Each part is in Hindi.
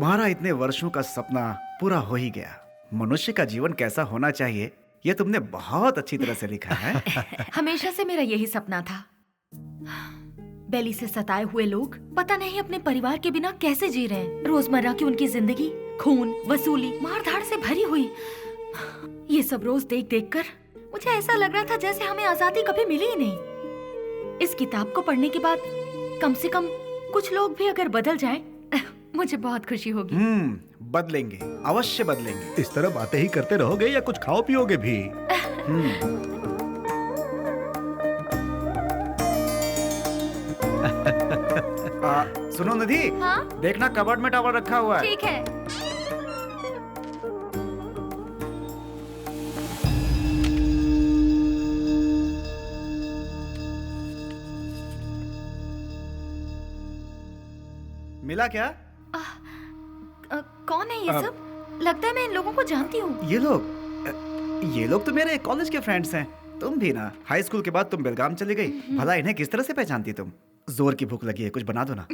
तुम्हारा इतने वर्षों का सपना पूरा हो ही गया। मनुष्य का जीवन कैसा होना चाहिए ये तुमने बहुत अच्छी तरह से लिखा है। हमेशा से मेरा यही सपना था। बेली से सताए हुए लोग पता नहीं अपने परिवार के बिना कैसे जी रहे हैं। रोजमर्रा की उनकी जिंदगी खून, वसूली, मारधाड़ से भरी हुई। ये सब रोज देख देख कर मुझे ऐसा लग रहा था जैसे हमें आजादी कभी मिली ही नहीं। इस किताब को पढ़ने के बाद कम से कम कुछ लोग भी अगर बदल जाएं, मुझे बहुत खुशी होगी। बदलेंगे, अवश्य बदलेंगे। इस तरह बातें ही करते रहोगे या कुछ खाओ पियोगे भी? सुनो निधि, हाँ? देखना कबर्ड में टॉवल रखा हुआ है। ठीक है। मिला क्या? कौन है ये सब? लगता है मैं इन लोगों को जानती हूँ। ये लोग तो मेरे कॉलेज के फ्रेंड्स हैं। तुम भी ना, हाई स्कूल के बाद तुम बेलगाम चली गई। भला इन्हें किस तरह से पहचानती तुम? जोर की भूख लगी है, कुछ बना दो ना।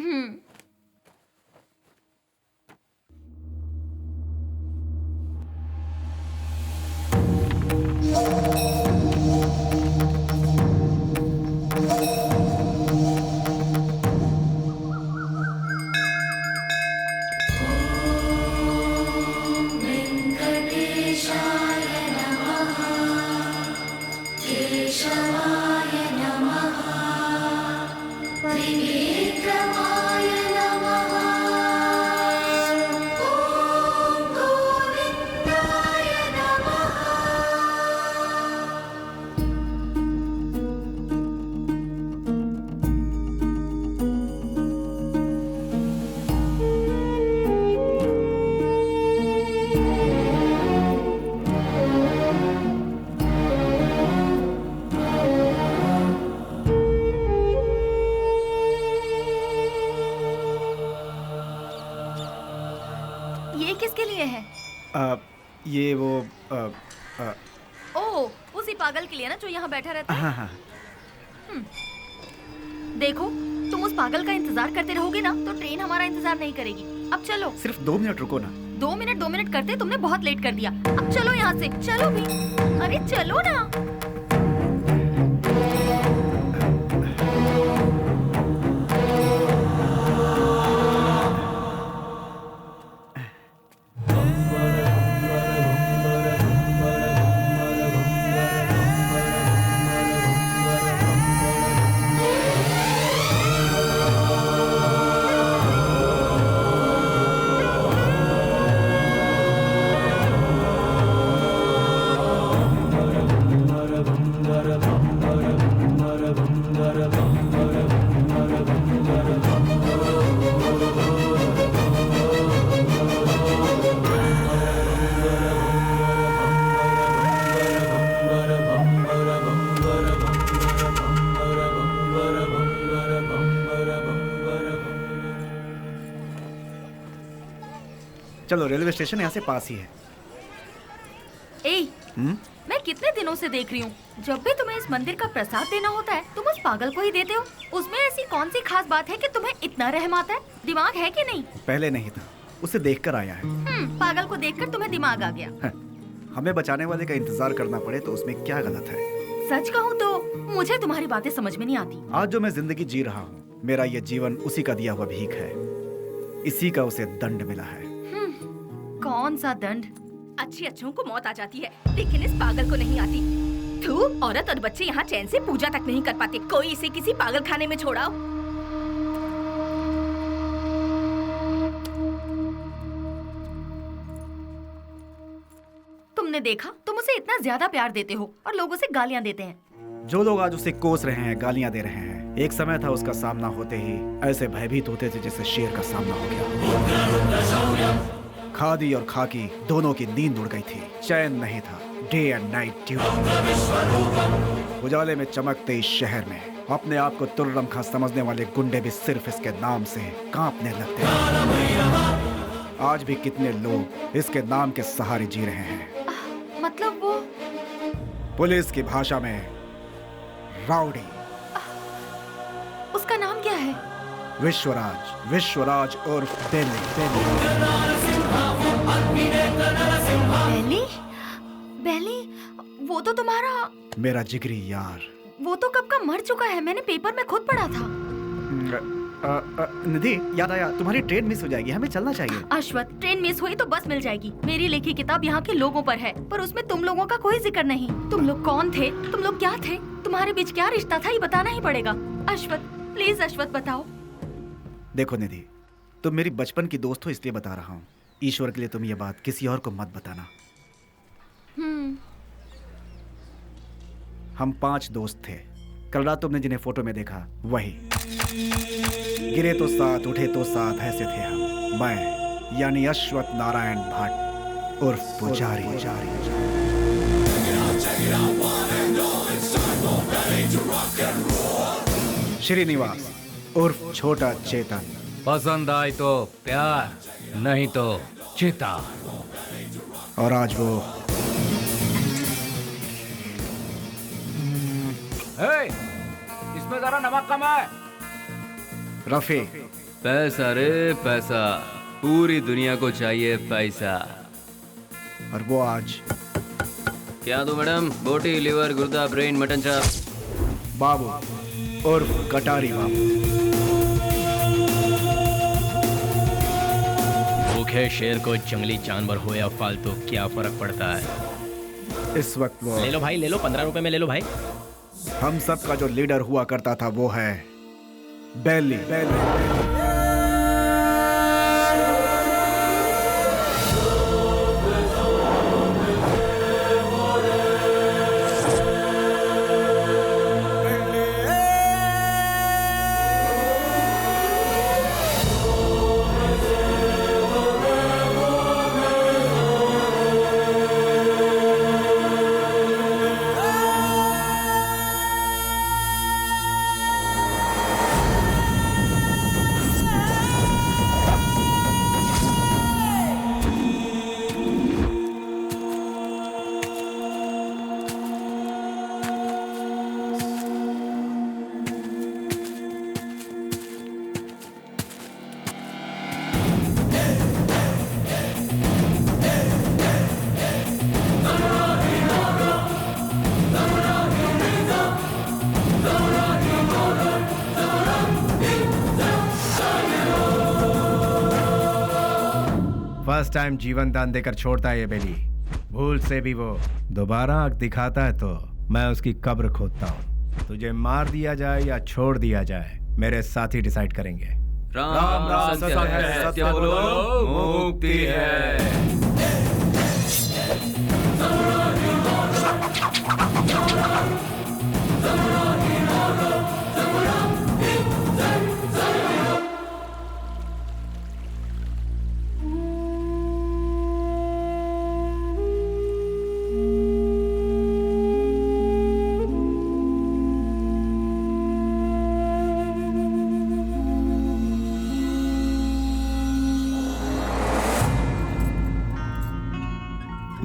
ये किसके लिए है? ये वो ओह, उसी पागल के लिए ना जो यहाँ बैठा रहता है। हाँ। देखो, तुम उस पागल का इंतजार करते रहोगे ना तो ट्रेन हमारा इंतजार नहीं करेगी। अब चलो। सिर्फ 2 मिनट रुको ना। 2 मिनट करते तुमने बहुत लेट कर दिया। अब चलो यहाँ से, चलो भी। अरे चलो ना। चलो, रेलवे स्टेशन यहाँ से पास ही है। मैं कितने दिनों से देख रही हूँ, जब भी तुम्हें इस मंदिर का प्रसाद देना होता है तुम उस पागल को ही देते हो। उसमें ऐसी कौन सी खास बात है कि तुम्हें इतना रहम आता है? दिमाग है कि नहीं? पहले नहीं था, उसे देखकर आया है। पागल को देखकर तुम्हें दिमाग आ गया। हमें बचाने वाले का इंतजार करना पड़े तो उसमें क्या गलत है? सच कहूँ तो मुझे तुम्हारी बातें समझ में नहीं आती। आज जो मैं जिंदगी जी रहा हूँ, मेरा ये जीवन उसी का दिया हुआ भीख है। इसी का उसे दंड मिला है। कौन सा दंड? अच्छी अच्छों को मौत आ जाती है, लेकिन इस पागल को नहीं आती। तू, औरत और बच्चे यहाँ चैन से पूजा तक नहीं कर पाते। कोई इसे किसी पागल खाने में छोड़ाओ। तुमने देखा, तुम उसे इतना ज्यादा प्यार देते हो और लोग उसे गालियाँ देते हैं। जो लोग आज उसे कोस रहे हैं, गालियां दे रहे हैं, एक समय था उसका सामना होते ही ऐसे भयभीत होते थे जैसे शेर का सामना हो गया। खादी और खाकी दोनों की नींद उड़ गई थी, चैन नहीं था। Day and night duty. उजाले में चमकते इस शहर में अपने आप को तुर्रम खां समझने वाले गुंडे भी सिर्फ इसके नाम से कांपने लगते हैं। आज भी कितने लोग इसके नाम के सहारे जी रहे हैं। मतलब वो पुलिस की भाषा में राउडी। उसका नाम क्या है? विश्वराज, विश्वराज उर्फ बेली। बेली? बेली? वो तो तुम्हारा मेरा जिगरी यार। वो तो कब का मर चुका है, मैंने पेपर में खुद पढ़ा था। निधि, याद आया, तुम्हारी ट्रेन मिस हो जाएगी, हमें चलना चाहिए। अश्वथ, ट्रेन मिस हुई तो बस मिल जाएगी। मेरी लिखी किताब यहाँ के लोगों पर है, पर उसमें तुम लोगों का कोई जिक्र नहीं। तुम लोग कौन थे? तुम लोग क्या थे? तुम्हारे बीच क्या रिश्ता था, ये बताना ही पड़ेगा। अश्वथ, प्लीज अश्वथ बताओ। देखो निधि, तुम मेरी बचपन की दोस्त हो इसलिए बता रहा हूँ। ईश्वर के लिए तुम ये बात किसी और को मत बताना। हम 5 दोस्त थे। कल रात तुमने जिन्हें फोटो में देखा वही। गिरे तो साथ, उठे तो साथ, ऐसे थे हम। मैं यानी अश्वथ नारायण भट्ट उर्फ पुजारी। श्रीनिवास उर्फ छोटा चेतन। पसंद आए तो प्यार, नहीं तो चिता। और आज वो इसमें जरा नमक कम है। रफी। पैसा रे पैसा, पूरी दुनिया को चाहिए पैसा। और वो आज क्या दो मैडम? बोटी, लिवर, गुर्दा, ब्रेन, मटन चाप। बाबू उर्फ कटारी बाबू। भूखे शेर को जंगली जानवर हो या फालतू क्या फर्क पड़ता है। इस वक्त वो ले लो भाई, ले लो, 15 रुपए में ले लो भाई। हम सब का जो लीडर हुआ करता था वो है बेली। फर्स्ट टाइम जीवन दान देकर छोड़ता है ये बेली। भूल से भी वो दोबारा आंख दिखाता है तो मैं उसकी कब्र खोदता हूँ। तुझे मार दिया जाए या छोड़ दिया जाए, मेरे साथी डिसाइड करेंगे। राम राम सत्य है, सत्य बोलो, मुक्ति है।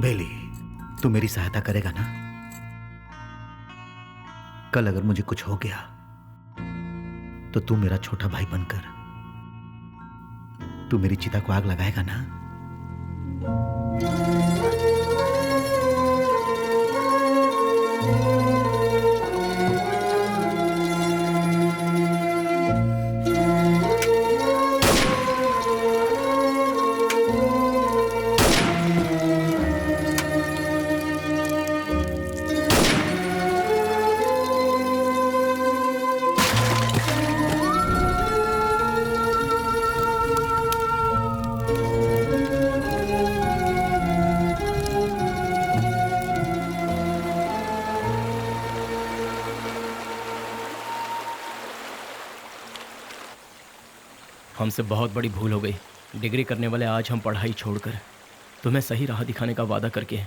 बेली, तू मेरी सहायता करेगा ना? कल अगर मुझे कुछ हो गया तो तू मेरा छोटा भाई बनकर तू मेरी चिता को आग लगाएगा ना? हमसे बहुत बड़ी भूल हो गई। डिग्री करने वाले आज हम पढ़ाई छोड़कर तुम्हें सही राह दिखाने का वादा करके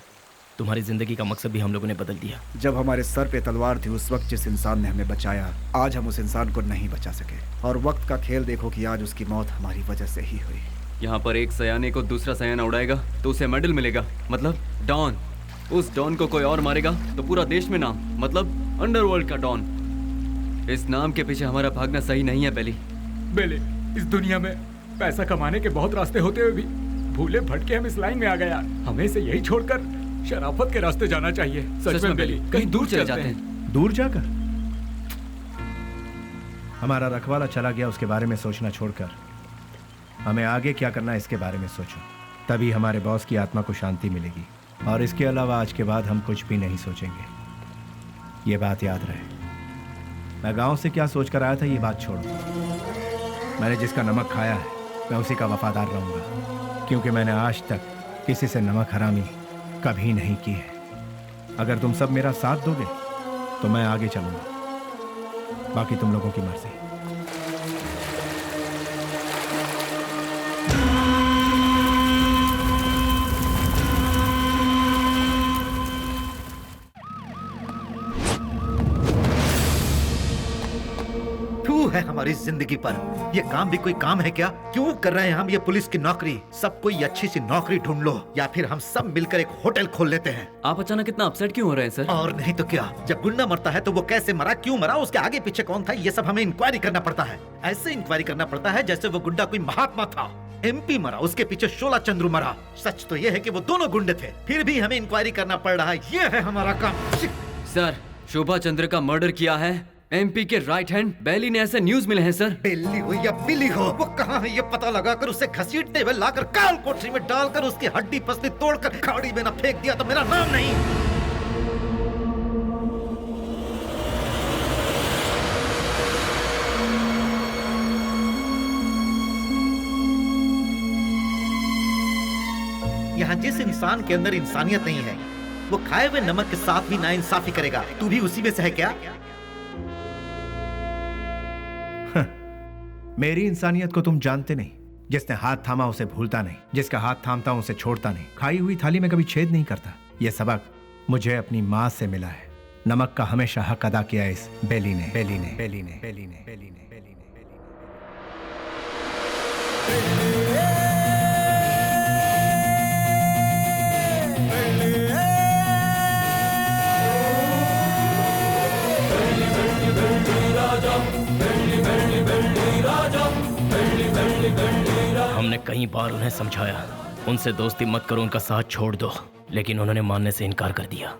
तुम्हारी जिंदगी का मकसद भी हम लोगों ने बदल दिया। जब हमारे सर पे तलवार थी उस वक्त जिस इंसान ने हमें बचाया, आज हम उस इंसान को नहीं बचा सके। और वक्त का खेल देखो कि आज उसकी मौत हमारी वजह से ही हुई। यहाँ पर एक सयाने को दूसरा सयाना उड़ाएगा तो उसे मेडल मिलेगा, मतलब डॉन। उस डॉन को कोई और मारेगा तो पूरा देश में नाम, मतलब अंडरवर्ल्ड का डॉन। इस नाम के पीछे हमारा भागना सही नहीं है बेली। बेले, इस दुनिया में पैसा कमाने के बहुत रास्ते होते हुए भी भूले भटके हम इस लाइन में आ गए यार। हमें इसे यही छोड़कर शराफत के रास्ते जाना चाहिए। सच में बेली, कहीं दूर चले जाते हैं। दूर जाकर? हमारा रखवाला चला गया, उसके बारे में सोचना छोड़कर हमें आगे क्या करना है इसके बारे में सोचो। तभी हमारे बॉस की आत्मा को शांति मिलेगी। और इसके अलावा आज के बाद हम कुछ भी नहीं सोचेंगे। ये बात याद रहे। मैं गांव से क्या सोचकर आया था ये बात छोड़ो। मैंने जिसका नमक खाया है मैं उसी का वफादार रहूंगा, क्योंकि मैंने आज तक किसी से नमक हरामी कभी नहीं की है। अगर तुम सब मेरा साथ दोगे तो मैं आगे चलूंगा, बाकी तुम लोगों की मर्जी। तू है हमारी जिंदगी पर। ये काम भी कोई काम है क्या? क्यों कर रहे हैं हम ये पुलिस की नौकरी? सब कोई अच्छी सी नौकरी ढूंढ लो या फिर हम सब मिलकर एक होटल खोल लेते हैं। आप अचानक इतना अपसेट क्यों हो रहे हैं सर? और नहीं तो क्या, जब गुंडा मरता है तो वो कैसे मरा, क्यों मरा, उसके आगे पीछे कौन था, ये सब हमें इंक्वायरी करना पड़ता है। ऐसे इंक्वायरी करना पड़ता है जैसे वो गुंडा कोई महात्मा था। MP मरा, उसके पीछे शोला चंद्रू मरा। सच तो ये है कि वो दोनों गुंडे थे, फिर भी हमें इंक्वायरी करना पड़ रहा है। ये है हमारा काम। सर, शोभा चंद्र का मर्डर किया है MP के राइट हैंड बेली ने, ऐसे न्यूज मिले हैं सर। बेली हो या बिली हो, वो कहाँ है ये पता लगाकर उसे घसीटते हुए लाकर काल कोठरी में डालकर उसकी हड्डी पसली तोड़कर खाड़ी में न फेंक दिया तो मेरा नाम नहीं। यहाँ जिस इंसान के अंदर इंसानियत नहीं है वो खाए हुए नमक के साथ भी नाइंसाफी करेगा। तू भी उसी में से है क्या? मेरी इंसानियत को तुम जानते नहीं। जिसने हाथ थामा उसे भूलता नहीं, जिसका हाथ थामता हूं उसे छोड़ता नहीं, खाई हुई थाली में कभी छेद नहीं करता। यह सबक मुझे अपनी माँ से मिला है। नमक का हमेशा हक अदा किया इस बेली ने, बेली ने, बेली ने, बेली ने, बेली ने, बेली ने, हमने कई बार उन्हें समझाया, उनसे दोस्ती मत करो, उनका साथ छोड़ दो, लेकिन उन्होंने मानने से इनकार कर दिया।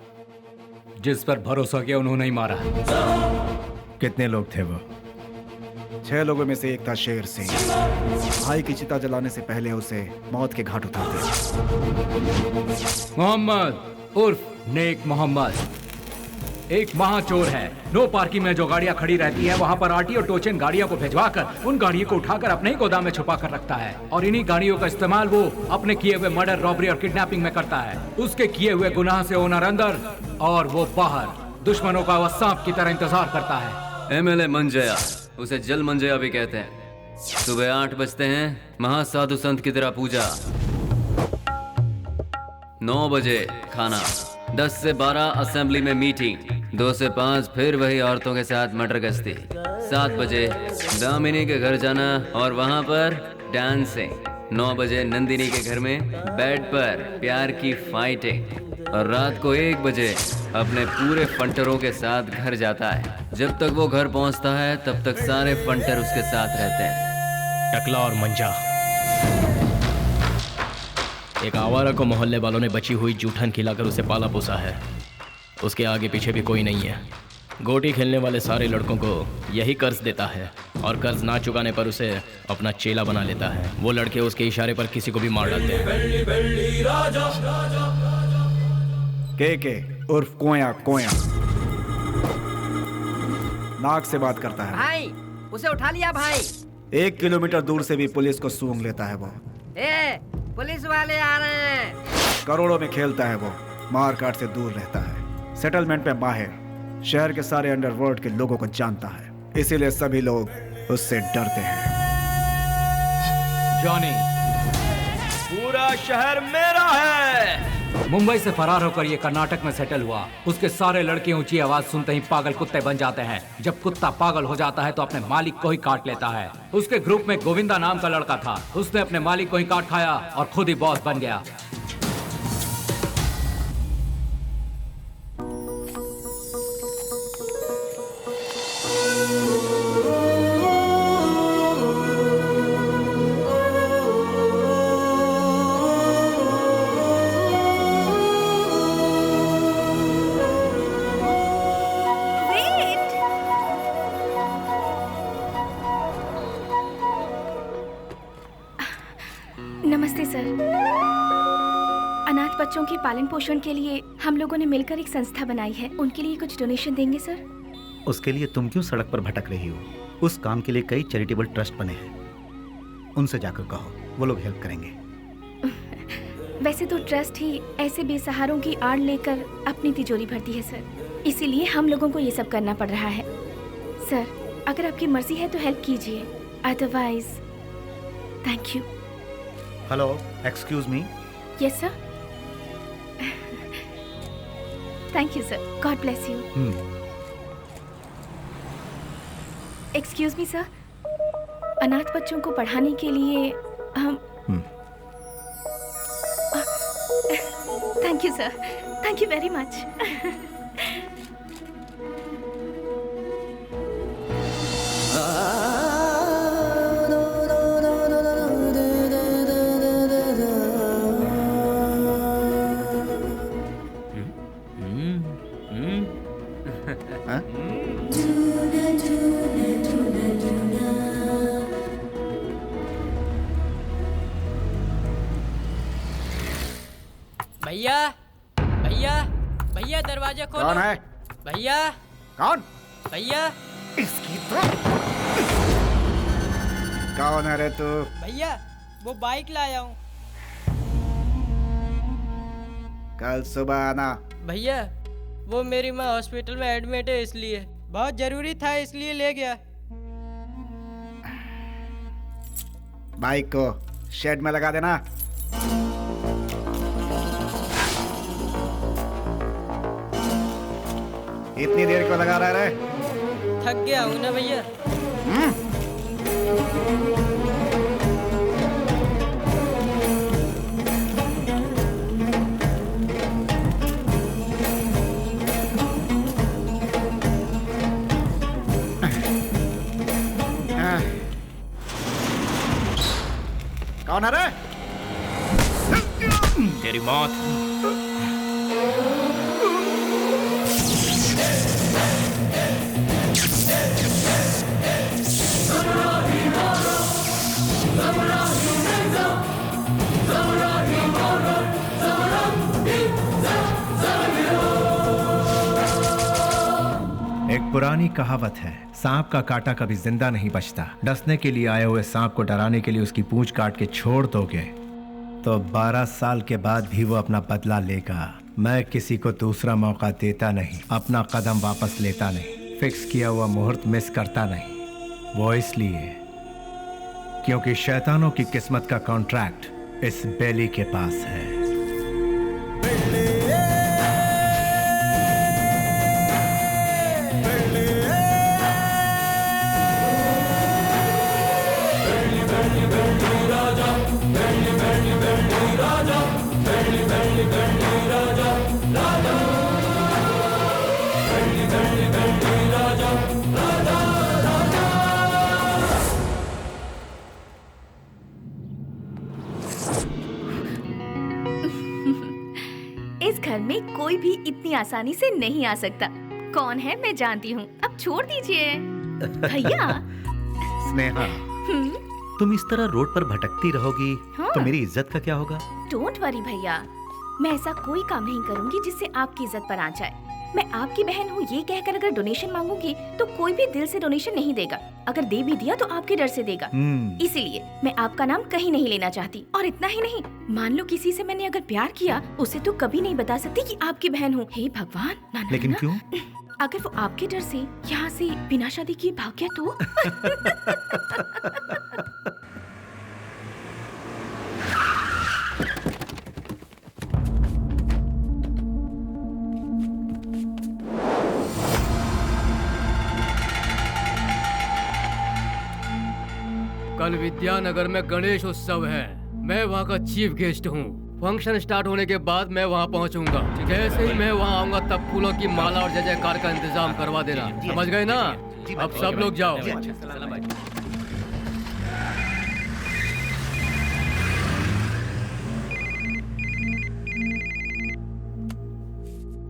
जिस पर भरोसा किया उन्होंने ही मारा। कितने लोग थे वो? 6 लोगों में से एक था शेर सिंह। भाई की चिता जलाने से पहले उसे मौत के घाट उतारते। मोहम्मद उर्फ नेक मोहम्मद एक महाचोर है। नो पार्किंग में जो गाड़ियां खड़ी रहती हैं वहां पर आरटी और टोचन गाड़ियों को भिजवाकर उन गाड़ियों को उठाकर अपने ही गोदाम में छुपा कर रखता है और इन्हीं गाड़ियों का इस्तेमाल वो अपने किए हुए मर्डर, रॉबरी और किडनैपिंग में करता है। उसके किए हुए गुनाह से ओनर अंदर और वो बाहर, दुश्मनों का वो सांप की तरह इंतजार करता है। MLA मंजया, उसे जल मंजया भी कहते हैं। सुबह 8 बजते हैं, महासाधु संत की तरह पूजा, 9 बजे खाना, 10 से 12 असेंबली में मीटिंग, 2 से 5 फिर वही औरतों के साथ मटर गश्ती, 7 बजे दामिनी के घर जाना और वहां पर डांसिंग, 9 बजे नंदिनी के घर में बेड पर प्यार की फाइटिंग और रात को 1 बजे अपने पूरे फंटरों के साथ घर जाता है। जब तक वो घर पहुंचता है तब तक सारे फंटर उसके साथ रहते हैं। टकला और मंजा, एक आवारा को मोहल्ले वालों ने बची हुई जूठन खिलाकर उसे पाला पोसा है। उसके आगे पीछे भी कोई नहीं है। गोटी खेलने वाले सारे लड़कों को यही कर्ज देता है और कर्ज ना चुकाने पर उसे अपना चेला बना लेता है। वो लड़के उसके इशारे पर किसी को भी मार डालते हैं। के उर्फ कोया कोया नाक से बात करता है। भाई उसे उठा लिया भाई। 1 किलोमीटर दूर से भी पुलिस को सूंघ लेता है वो। ए, पुलिस वाले आ रहे हैं। करोड़ों में खेलता है वो, मार काट से दूर रहता है, सेटलमेंट पे माहिर, शहर के सारे अंडरवर्ल्ड के लोगों को जानता है, इसीलिए सभी लोग उससे डरते हैं। जॉनी, पूरा शहर मेरा है। मुंबई से फरार होकर ये कर्नाटक में सेटल हुआ। उसके सारे लड़के ऊंची आवाज सुनते ही पागल कुत्ते बन जाते हैं। जब कुत्ता पागल हो जाता है तो अपने मालिक को ही काट लेता है। उसके ग्रुप में गोविंदा नाम का लड़का था। उसने अपने मालिक को ही काट खाया और खुद ही बॉस बन गया। पालन पोषण के लिए हम लोगों ने मिलकर एक संस्था बनाई है। उनके लिए कुछ डोनेशन देंगे सर? उसके लिए तुम क्यों सड़क पर भटक रही हो? उस काम के लिए कई चैरिटेबल ट्रस्ट बने हैं, उनसे जाकर कहो, वो लोग हेल्प करेंगे। वैसे तो ट्रस्ट ही ऐसे बेसहारों की आड़ लेकर अपनी तिजोरी भरती है सर, इसीलिए हम लोगों को ये सब करना पड़ रहा है। सर अगर आपकी मर्जी है तो हेल्प कीजिए, otherwise thank you. Hello, excuse me. Yes sir. Thank you sir, God bless you. Excuse me sir, अनाथ बच्चों को पढ़ाने के लिए हम thank you sir, thank you very much. भैया भैया भैया दरवाजा खोलो। कौन है? भैया। कौन? भैया। इसकी तो कौन है रे तू? भैया वो बाइक लाया हूँ। कल सुबह आना। भैया वो मेरी माँ हॉस्पिटल में एडमिट है, इसलिए बहुत जरूरी था, इसलिए ले गया। बाइक को शेड में लगा देना। इतनी देर क्यों लगा रहा है? थक गया हूँ ना भैया। कौन है रे? तेरी मौत। एक पुरानी कहावत है, सांप का काटा कभी जिंदा नहीं बचता। डसने के लिए आए हुए सांप को डराने के लिए उसकी पूंछ काट के छोड़ दोगे तो 12 साल के बाद भी वो अपना बदला लेगा। मैं किसी को दूसरा मौका देता नहीं, अपना कदम वापस लेता नहीं, फिक्स किया हुआ मुहूर्त मिस करता नहीं। वो इसलिए क्योंकि शैतानों की किस्मत का कॉन्ट्रैक्ट इस बेली के पास है। इस घर में कोई भी इतनी आसानी से नहीं आ सकता। कौन है मैं जानती हूँ, अब छोड़ दीजिए। भैया। स्नेहा, तुम इस तरह रोड पर भटकती रहोगी तो मेरी इज्जत का क्या होगा? डोंट वरी भैया, मैं ऐसा कोई काम नहीं करूंगी जिससे आपकी इज्जत पर आ जाए। मैं आपकी बहन हूँ ये कहकर अगर डोनेशन मांगूंगी तो कोई भी दिल से डोनेशन नहीं देगा। अगर दे भी दिया तो आपके डर से देगा। इसीलिए मैं आपका नाम कहीं नहीं लेना चाहती। और इतना ही नहीं, मान लो किसी से मैंने अगर प्यार किया, उसे तो कभी नहीं बता सकती कि आपकी बहन हूँ। हे भगवान, ना, लेकिन ना, क्यों? अगर वो आपके डर से यहाँ से बिना शादी किए भाग गया तो? कल विद्यानगर में गणेश उत्सव है, मैं वहाँ का चीफ गेस्ट हूँ। फंक्शन स्टार्ट होने के बाद मैं वहाँ पहुँचूंगा। जैसे ही मैं वहाँ आऊंगा तब फूलों की माला और जय जयकार का इंतजाम करवा देना, समझ गए ना? अब सब लोग जाओ।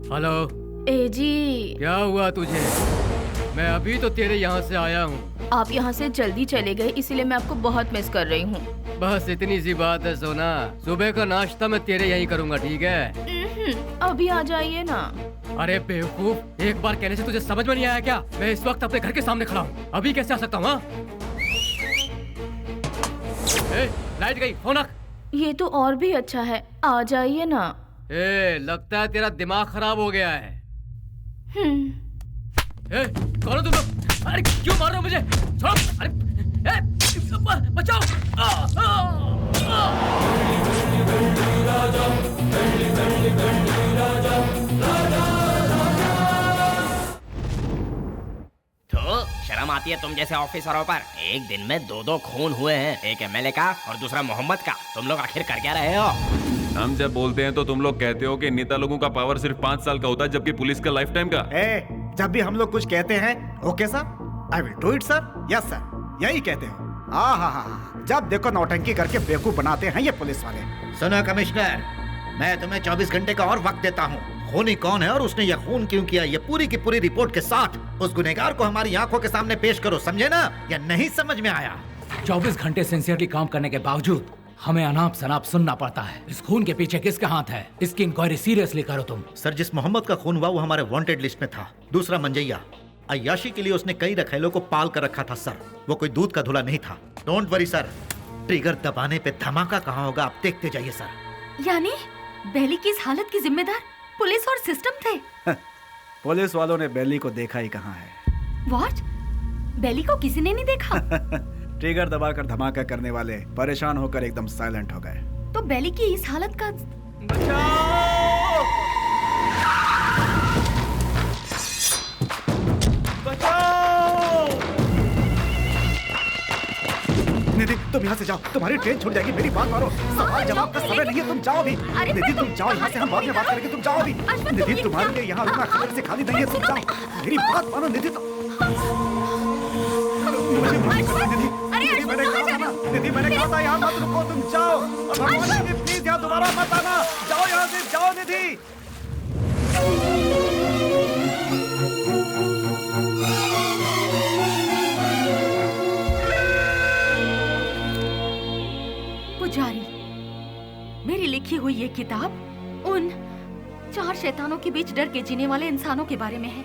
हेलो। ए जी, क्या हुआ तुझे? मैं अभी तो तेरे यहाँ से आया हूँ। आप यहाँ से जल्दी चले गए, इसीलिए मैं आपको बहुत मिस कर रही हूँ। बस इतनी सी बात है सोना, सुबह का नाश्ता मैं तेरे यहीं करूंगा, ठीक है? अभी आ जाइए ना। अरे बेवकूफ, एक बार कहने से तुझे समझ में नहीं आया क्या? मैं इस वक्त अपने घर के सामने खड़ा हूँ, अभी कैसे आ सकता हूँ? लाइट गई, फोन रख। ये तो और भी अच्छा है, आ जाइए ना। लगता है तेरा दिमाग खराब हो गया है। कौन हो तुम लोग? अरे क्यों मार रहे हो मुझे? छोड़ो! अरे बचाओ! तो शर्म आती है तुम जैसे ऑफिसरों पर? एक दिन में दो खून हुए हैं, एक एमएलए का और दूसरा मोहम्मद का। तुम लोग आखिर कर क्या रहे हो? हम जब बोलते हैं तो तुम लोग कहते हो कि नेता लोगों का पावर सिर्फ 5 साल का होता है, जबकि पुलिस का लाइफ टाइम का। जब भी हम लोग कुछ कहते हैं, okay sir, I will do it sir, yes sir, यही कहते हो। हाँ, जब देखो नौटंकी करके बेवकूफ बनाते हैं ये पुलिस वाले। सुनो कमिश्नर, मैं तुम्हें 24 घंटे का और वक्त देता हूँ। खूनी कौन है और उसने यह खून क्यों किया, ये पूरी की पूरी रिपोर्ट के साथ उस गुनहगार को हमारी आंखों के सामने पेश करो, समझे ना? या नहीं समझ में आया? 24 घंटे सिंसियरली काम करने के बावजूद हमें अनाप शनाप सुनना पड़ता है। इस खून के पीछे किसका हाथ है? इसकी इंक्वायरी सीरियसली करो तुम। सर, जिस मोहम्मद का खून हुआ वो हमारे वांटेड लिस्ट में था। दूसरा मंजैया, अय्याशी के लिए उसने कई रखेलों को पाल कर रखा था सर, वो कोई दूध का धुला नहीं था। डोंट वरी सर, ट्रिगर दबाने पे धमाका कहाँ होगा आप देखते जाइए सर। यानी बेली की इस हालत की जिम्मेदार पुलिस और सिस्टम थे? पुलिस वालों ने बेली को देखा ही कहाँ है। व्हाट? बेली को किसी ने नहीं देखा? ट्रिगर दबाकर धमाका करने वाले परेशान होकर एकदम साइलेंट हो गए। तो बेली की इस हालत का निधि, तुम यहाँ से जाओ, तुम्हारी ट्रेन छूट जाएगी। मेरी बात मानो, सवाल जवाब का समय नहीं है, तुम जाओ भी। निधि तुम जाओ यहाँ से, हम बाद में बात करेंगे, तुम जाओ भी। निधि तुम्हारे लिए यहाँ रुकना खबर से खाली नहीं है, तुम जाओ। मेरी बात मानो निधि, मुझे माफ करो निधि, मैंने कहा था ना, निधि मैंने कहा था यहाँ मत रुको, तुम जाओ। भगवान निधि प्लीज यहाँ दोबारा मत आना, जाओ यहाँ से, जाओ निधि। पुजारी, मेरी लिखी हुई ये किताब उन 4 शैतानों के बीच डर के जीने वाले इंसानों के बारे में है।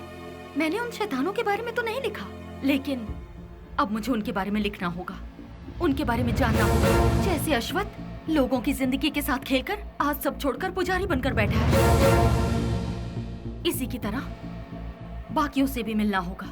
मैंने उन शैतानों के बारे में तो नहीं लिखा, लेकिन अब मुझे उनके बारे में लिखना होगा, उनके बारे में जानना होगा। जैसे अश्वत्थ लोगों की जिंदगी के साथ खेलकर आज सब छोड़कर पुजारी बनकर बैठा है, इसी की तरह बाकियों से भी मिलना होगा।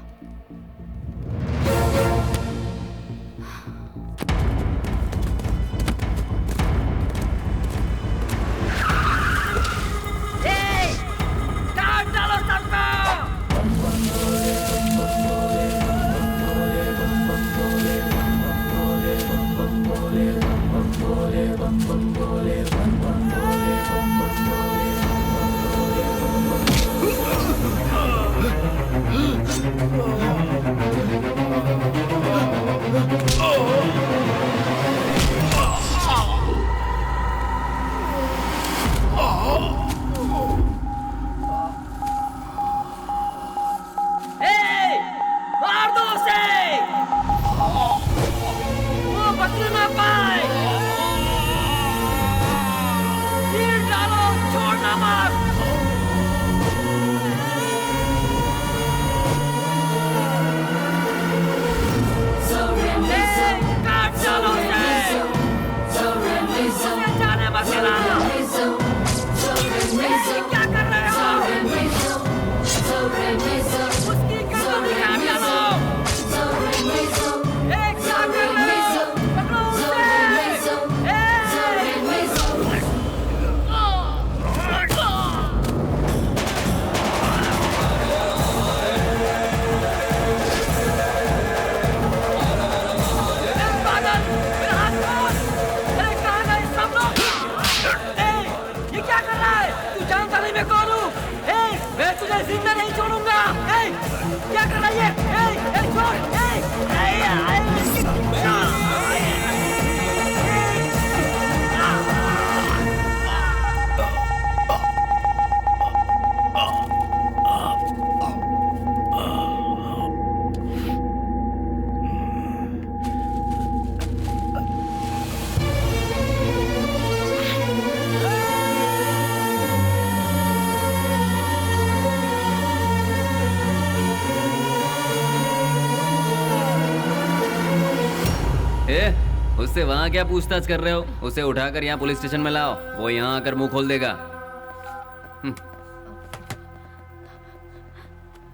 उससे वहाँ क्या पूछताछ कर रहे हो? उसे उठाकर यहाँ पुलिस स्टेशन में लाओ, वो यहाँ आकर मुंह खोल देगा।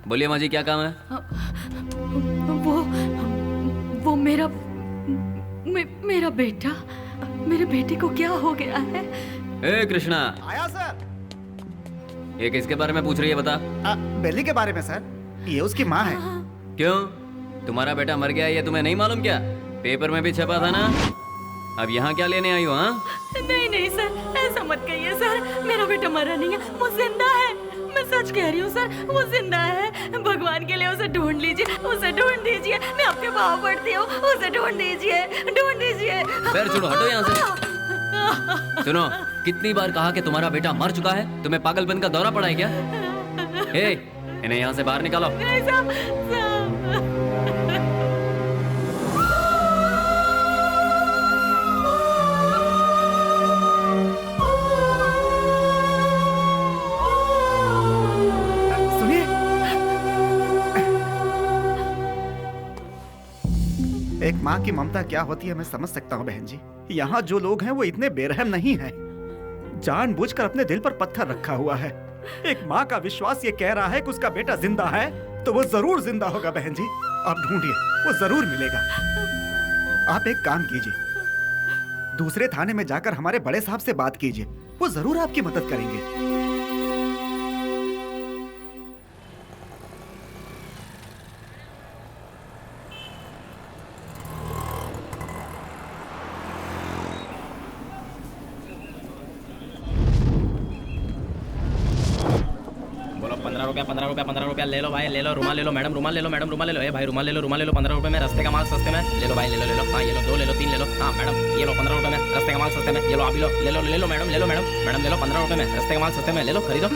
बोलिए माँ जी, क्या काम है? वो मेरा बेटा, मेरे बेटे को क्या हो गया है? ए कृष्णा, आया सर। ये किसके बारे में पूछ रही है बता? बेली के बारे में सर, ये उसकी माँ है। क्यों, तुम्हारा बेटा मर गया ये तुम्हें नहीं मालूम क्या? पेपर में भी छपा था ना। अब यहाँ क्या लेने आई हो? हाँ नहीं सर, ऐसा मत कहिए सर, मेरा बेटा मरा नहीं है, वो जिंदा है। मैं सच कह रही हूँ सर, वो जिंदा है। भगवान के लिए उसे ढूंढ लीजिए, उसे ढूंढ दीजिए, मैं आपके पाँव पड़ती हूँ, उसे ढूंढ दीजिए, ढूंढ दीजिए। पैर छोड़ो, हटो यहाँ से। सुनो, कितनी बार कहा कि तुम्हारा बेटा मर चुका है? तुम्हें पागलपन का दौरा पड़ा है क्या? इन्हें यहाँ से बाहर निकालो। एक माँ की ममता क्या होती है मैं समझ सकता हूँ बहन जी। यहाँ जो लोग हैं वो इतने बेरहम नहीं हैं। जानबूझकर अपने दिल पर पत्थर रखा हुआ है। एक माँ का विश्वास ये कह रहा है कि उसका बेटा जिंदा है, तो वो जरूर जिंदा होगा बहन जी। आप ढूंढिए, वो जरूर मिलेगा। आप एक काम कीजिए, दूसरे थाने में जाकर हमारे बड़े साहब से बात कीजिए, वो जरूर आपकी मदद करेंगे। ₹15 ले लो भाई, ले लो। रुमाल ले लो मैडम, रुमाल ले लो मैडम, रुमाल ले लो। ए भाई रुमाल ले लो, रुमाल ले लो। ₹15 में रस्ते का माल सस्ते में। ले लो भाई, ले लो। हाँ ये लो, 2 ले लो, 3 ले लो। हाँ मैडम ये लो, ₹15 में रस्ते का माल सस्ते में। ये लो, आप लो, ले लो मैडम, ले लो मैडम, ले लो। ₹15 में रस्ते का माल सस्ते में, ले लो, खरीदो।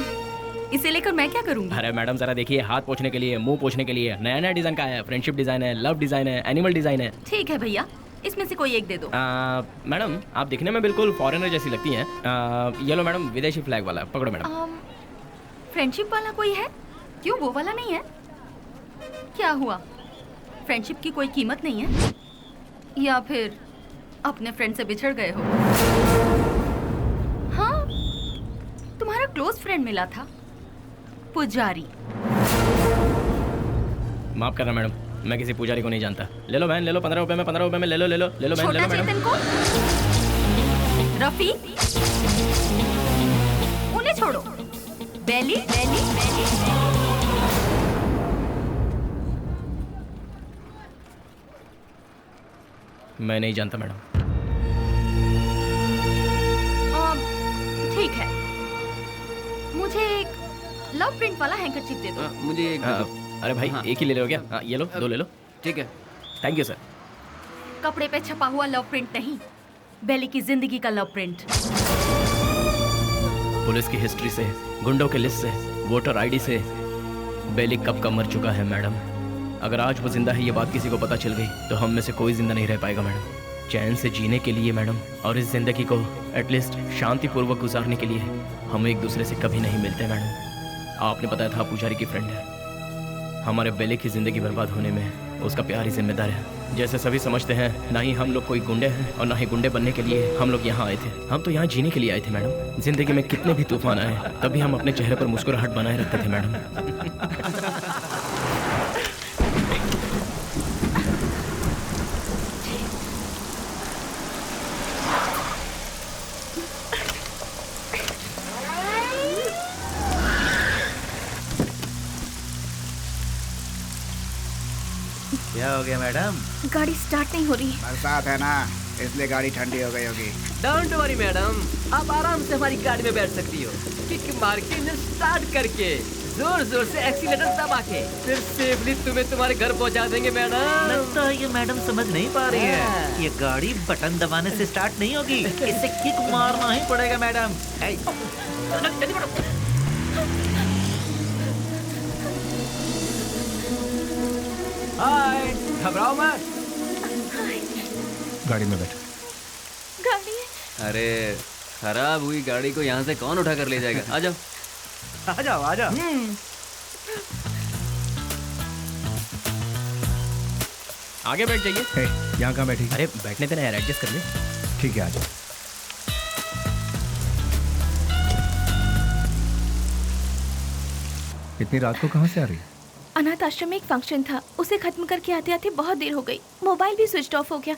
इसे लेकर मैं क्या करूँगी? अरे मैडम जरा देखिए, हाथ पोंछने के लिए, मुंह पोंछने के लिए नया डिजाइन का है। फ्रेंडशिप डिजाइन है, लव डिजाइन है, एनिमल डिजाइन है। ठीक है भैया, इसमें से कोई एक दे दो। मैडम आप दिखने में बिल्कुल फॉरेनर जैसी लगती हैं। ये लो मैडम, विदेशी फ्लैग वाला, पकड़ो मैडम। फ्रेंडशिप वाला कोई है? क्यों, वो वाला नहीं है? क्या हुआ, फ्रेंडशिप की कोई कीमत नहीं है? या फिर अपने फ्रेंड से बिछड़ गए हो? हाँ, तुम्हारा क्लोज फ्रेंड मिला था, पुजारी। माफ करना मैडम, मैं किसी पुजारी को नहीं जानता। ले लो बहन, ले लो। ₹15 में, ₹15 में ले लो, ले लो बहन, ले लो मैडम। रफी, उन्हें छोड़ो। बेली, मैं नहीं जानता मैडम। ठीक है, मुझे एक लव प्रिंट वाला हैंकरचीफ दे दो। मुझे एक अरे भाई एक ही ले लो क्या? ये लो, 2 ले लो। ठीक है, थैंक यू सर। कपड़े पे छपा हुआ लव प्रिंट नहीं, बेली की जिंदगी का लव प्रिंट। पुलिस की हिस्ट्री से, गुंडों के लिस्ट से, वोटर आईडी से बेली कब का मर चुका है मैडम। अगर आज वो जिंदा है ये बात किसी को पता चल गई तो हम में से कोई जिंदा नहीं रह पाएगा मैडम। चैन से जीने के लिए मैडम, और इस जिंदगी को एटलीस्ट शांतिपूर्वक गुजारने के लिए हम एक दूसरे से कभी नहीं मिलते मैडम। आपने बताया था पुजारी की फ्रेंड है। हमारे बेली की जिंदगी बर्बाद होने में उसका प्यार ही जिम्मेदार है। जैसे सभी समझते हैं, ना ही हम लोग कोई गुंडे हैं और ना ही गुंडे बनने के लिए हम लोग यहाँ आए थे। हम तो यहाँ जीने के लिए आए थे मैडम। जिंदगी में कितने भी तूफान आए तभी हम अपने चेहरे पर मुस्कुराहट बनाए रखते थे मैडम। क्या हो गया मैडम? गाड़ी स्टार्ट नहीं हो रही। बरसात है ना, इसलिए गाड़ी ठंडी हो गई होगी। डोंट वरी मैडम, आप आराम से हमारी गाड़ी में बैठ सकती हो। किक मार के इंजन स्टार्ट करके जोर जोर से एक्सीलेटर दबा के फिर सेफली तुम्हें तुम्हारे घर पहुंचा देंगे मैडम। लगता है ये मैडम समझ नहीं पा रही है। ये गाड़ी बटन दबाने से स्टार्ट नहीं होगी, इसे किक मारना ही पड़ेगा मैडम। हाय, घबराओ मत। गाड़ी में बैठो। गाड़ी? अरे खराब हुई गाड़ी को यहाँ से कौन उठा कर ले जाएगा? आ जाओ आ जाओ आ जाओ। आगे बैठ जाइए। हे, यहाँ कहाँ बैठी? अरे बैठने देना यार, एडजस्ट कर ले। ठीक है, आ जाओ। इतनी रात को कहाँ से आ रही? अनाथ आश्रम में एक फंक्शन था, उसे खत्म करके आते आते बहुत देर हो गई। मोबाइल भी स्विच ऑफ हो गया।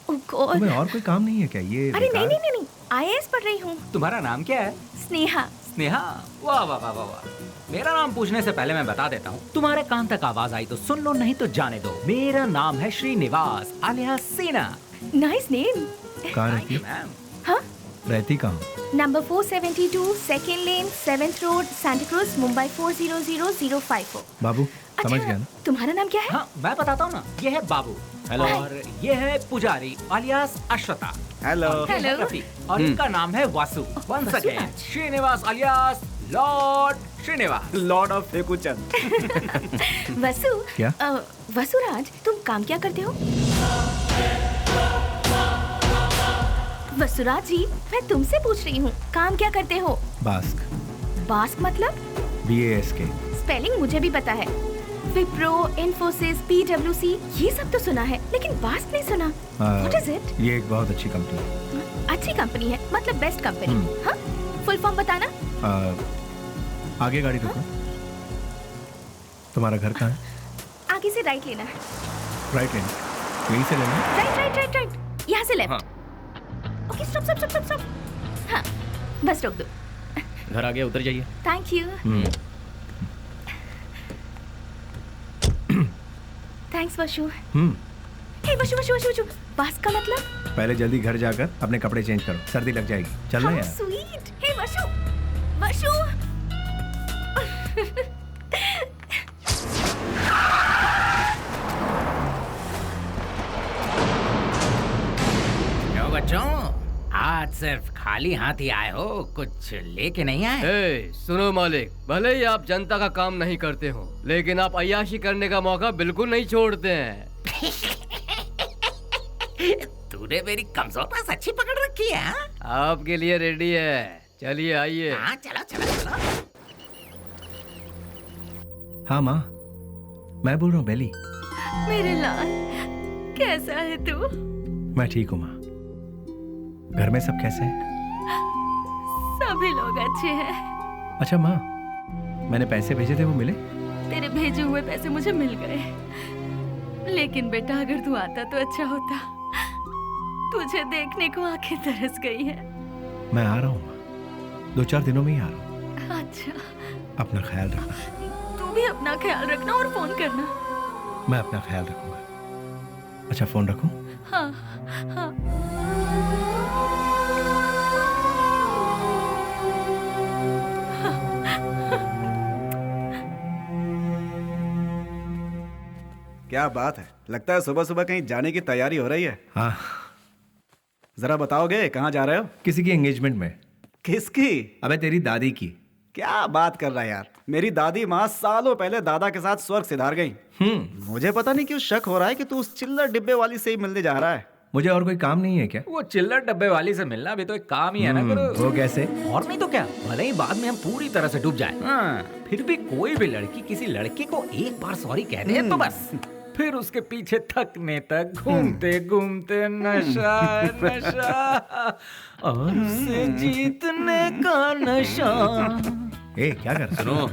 ओह गॉड। तुम्हें और कोई काम नहीं है क्या? ये अरे नहीं नहीं नहीं नहीं, IAS पढ़ रही हूँ। तुम्हारा नाम क्या है? स्नेहा। स्नेहा? वाह वाह वाह वाह वाह। मेरा नाम पूछने से पहले मैं बता देता हूँ, तुम्हारे कान तक आवाज आई तो सुन लो, नहीं तो जाने दो। मेरा नाम है श्रीनिवास आलियास सेना। Nice name. कहाँ रहती है? हाँ? रहती कहाँ? नंबर 472 सेकेंड लेन 7th road Santa cruise Mumbai 400054। बाबू समझ गया ना? तुम्हारा नाम क्या है? हाँ मैं बताता हूँ ना, ये है बाबू। हेलो। और ये है पुजारी आलियास अश्वता। हेलो। हेलो। और इनका नाम है Vasu. Once again Srinivas alias lord Srinivas, lord of Fekuchand. Vasu. क्या? वसुराज, तुम काम क्या करते हो? वसुराज जी, मैं तुमसे पूछ रही हूँ, काम क्या करते हो? बास्क। बास्क मतलब? BASK। स्पेलिंग मुझे भी पता है। विप्रो, इन्फोसिस, PwC, ये सब तो सुना है, लेकिन बास्क नहीं सुना। What is it? ये एक बहुत अच्छी कंपनी है। अच्छी कंपनी है, मतलब बेस्ट कंपनी। हाँ? फुल फॉर्म बताना। आगे गाड़ी रुको। तुम्हारा घर कहाँ है? आगे से राइट लेना है। राइट लेना? यहीं से लेना है? राइट राइट राइट राइट, यहाँ से left. Okay, stop stop stop stop. हाँ, बस रोक दो। घर आ गया, उतर जाइए। Thank you. Thanks Vashu. Hey Vashu Vashu Vashu Vashu, बास्क का मतलब? पहले जल्दी घर जाकर अपने कपड़े चेंज करो, सर्दी लग जाएगी। चल ना यार। स्वीट। हे वशु वशु। क्यों बच्चों, आज सिर्फ खाली हाथ ही आए हो, कुछ लेके नहीं आए? ए, सुनो मालिक, भले ही आप जनता का काम नहीं करते हो, लेकिन आप अय्याशी करने का मौका बिल्कुल नहीं छोड़ते हैं। तूने मेरी कमजोर पास अच्छी पकड़ रखी है। हाँ? आपके लिए रेडी है, चलिए आइए। हाँ चलो चलो चलो। हाँ माँ, मैं बोल रहा हूँ बेली। मेरे लाल, कैसा है तू? मैं ठीक हूँ माँ। घर में सब कैसे हैं? सभी लोग अच्छे हैं। अच्छा माँ, मैंने पैसे भेजे थे, वो मिले? तेरे भेजे हुए पैसे मुझे मिल गए, लेकिन बेटा अगर तू आता तो अच्छा होता। तुझे देखने को आंखें तरस गई हैं। मैं आ रहा हूँ माँ, 2-4 दिनों में ही आ रहा हूँ। अच्छा, अपना ख्याल रखना। तू भी अपना ख्याल रखना और फोन करना। मैं अपना ख्याल रखूंगा। अच्छा फोन रखूं? हाँ हाँ। क्या बात है, लगता है सुबह सुबह कहीं जाने की तैयारी हो रही है। हाँ। जरा बताओगे कहाँ जा रहे हो? किसी की एंगेजमेंट में। किसकी? अबे तेरी दादी की। क्या बात कर रहा है यार, मेरी दादी माँ सालों पहले दादा के साथ स्वर्ग सिधार गई। मुझे पता नहीं क्यों शक हो रहा है कि तू उस चिल्लर डिब्बे वाली से ही मिलने जा रहा है। मुझे और कोई काम नहीं है क्या? वो चिल्लर डब्बे वाली से मिलना भी तो एक काम ही है ना गुरु। वो कैसे? और नहीं तो क्या, भले ही बाद में हम पूरी तरह से डूब जाए, हाँ, फिर भी कोई भी लड़की किसी लड़के को एक बार सॉरी कह दे तो बस फिर उसके पीछे थकने तक घूमते घूमते नशा नशा और उसे जीतने का नशा। ए, क्या कर? सुनो,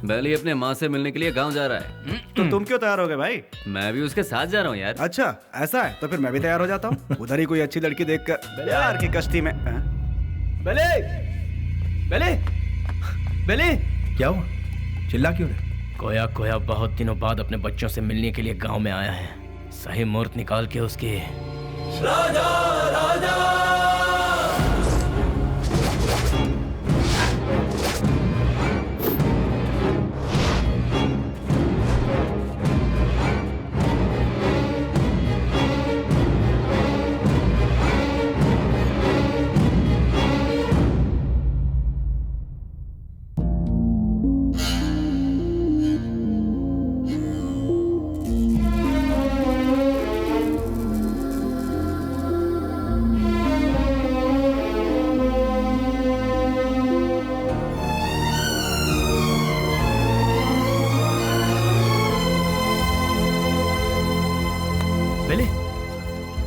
बेली अपने माँ से मिलने के लिए गांव जा रहा है। तो तुम क्यों तैयार हो गए भाई? मैं भी उसके साथ जा रहा हूँ यार। अच्छा ऐसा है, तो फिर मैं भी तैयार हो जाता हूँ। उधर ही कोई अच्छी लड़की देखकर प्यार की कश्ती में। बेले, बेले, बेले, क्या हुआ? चिल्ला क्यों रहे? कोया कोया बहुत दिनों बाद अपने बच्चों से मिलने के लिए गांव में आया है। सही मुहूर्त निकाल के उसके राजा राजा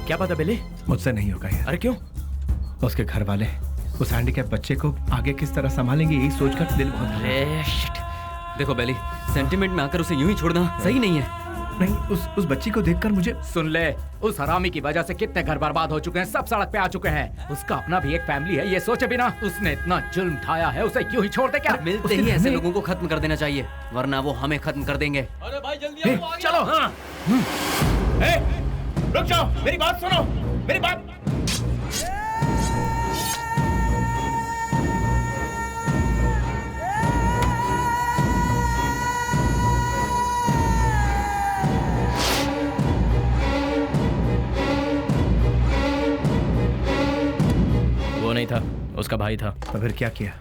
क्या पता बेली? मुझसे नहीं होगा यार। अरे क्यों? उसके घर वाले उस हैंडीकैप बच्चे को आगे किस तरह संभालेंगे, यही सोचकर दिल बहुत। अरे शिट। देखो बेली, सेंटिमेंट में आकर उसे यूं ही छोड़ना सही नहीं है। नहीं, उस बच्ची को देखकर मुझे। सुन ले, उस हरामी की वजह से कितने घर बर्बाद हो चुके हैं, सब सड़क पे आ चुके हैं। उसका अपना भी एक फैमिली है, ये सोचे बिना उसने इतना जुल्म ढाया है, उसे यूं ही छोड़ दे क्या? मिलते ही ऐसे लोगों को खत्म कर देना चाहिए, वरना वो हमें खत्म कर देंगे। अरे भाई जल्दी आओ, चलो। हाँ। रुक जाओ, मेरी बात सुनो, मेरी बात। वो नहीं था, उसका भाई था। तो फिर क्या किया?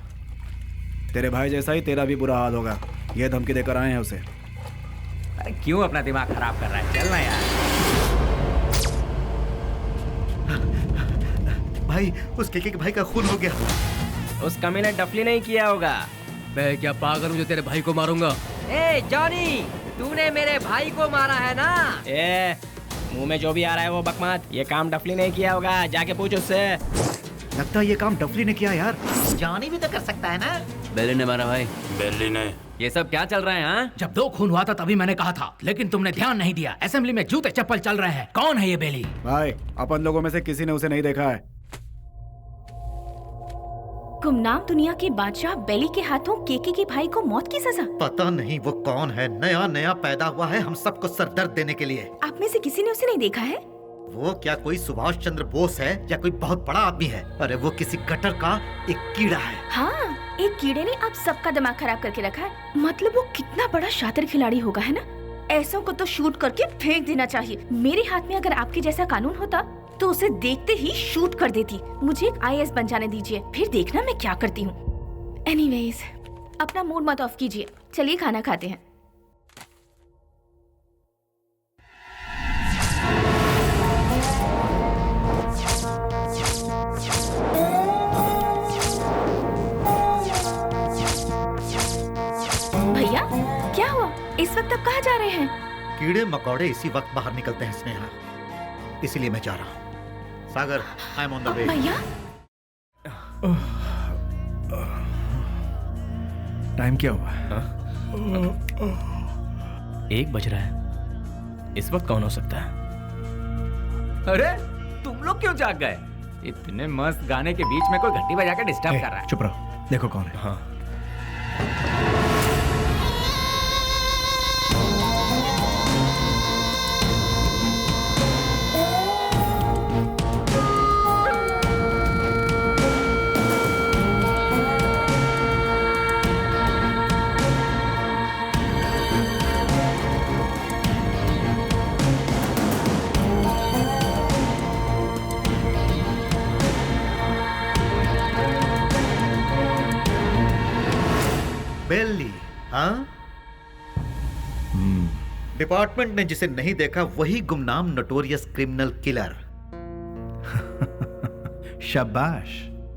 तेरे भाई जैसा ही तेरा भी बुरा हाल होगा, ये धमकी देकर आए हैं उसे। अरे क्यों अपना दिमाग खराब कर रहा है, चलना यार। भाई, उस केके के भाई का खून हो गया। उस कमी ने डफली नहीं किया होगा। मैं क्या पागल हूँ जो तेरे भाई को मारूंगा? ए जॉनी, तूने मेरे भाई को मारा है ना? ए, मुंह में जो भी आ रहा है वो बकवास। ये काम डफली नहीं किया होगा, जाके पूछ उससे। लगता है ये काम डफली ने किया यार। जॉनी भी तो कर सकता है ना? बेली ने मारा भाई। बेली ने। ये सब क्या चल रहा है? हाँ, जब 2 खून हुआ था तभी मैंने कहा था, लेकिन तुमने ध्यान नहीं दिया। असेंबली में जूते चप्पल चल रहे हैं। कौन है ये बेली? भाई, अपन लोगों में से किसी ने उसे नहीं देखा है। गुमनाम दुनिया के बादशाह बेली के हाथों केके के भाई को मौत की सजा। पता नहीं वो कौन है, नया नया पैदा हुआ है हम सबको सरदर्द देने के लिए। आप में से किसी ने उसे नहीं देखा है? वो क्या कोई सुभाष चंद्र बोस है या कोई बहुत बड़ा आदमी है? अरे वो किसी गटर का एक कीड़ा है। हाँ, एक कीड़े ने आप सबका दिमाग खराब करके रखा है। मतलब वो कितना बड़ा शातिर खिलाड़ी होगा, है ना? ऐसों को तो शूट करके फेंक देना चाहिए। मेरे हाथ में अगर आपके जैसा कानून होता तो उसे देखते ही शूट कर देती। मुझे एक IAS बन जाने दीजिए, फिर देखना मैं क्या करती हूँ। एनीवेज, अपना मूड मत ऑफ कीजिए, चलिए खाना खाते हैं। भैया, क्या हुआ? इस वक्त आप कहाँ जा रहे हैं? कीड़े मकोड़े इसी वक्त बाहर निकलते हैं स्नेहा, इसीलिए मैं जा रहा हूँ। Sagar, I am on the way. भैया, टाइम क्या हुआ? 1 बज रहा है। इस वक्त कौन हो सकता है? अरे तुम लोग क्यों जाग गए? इतने मस्त गाने के बीच में कोई घंटी बजा के डिस्टर्ब कर रहा है। चुप रहो, देखो कौन है। हाँ। बेली, हाँ? डिपार्टमेंट ने जिसे नहीं देखा वही गुमनाम नोटोरियस क्रिमिनल किलर। शाबाश,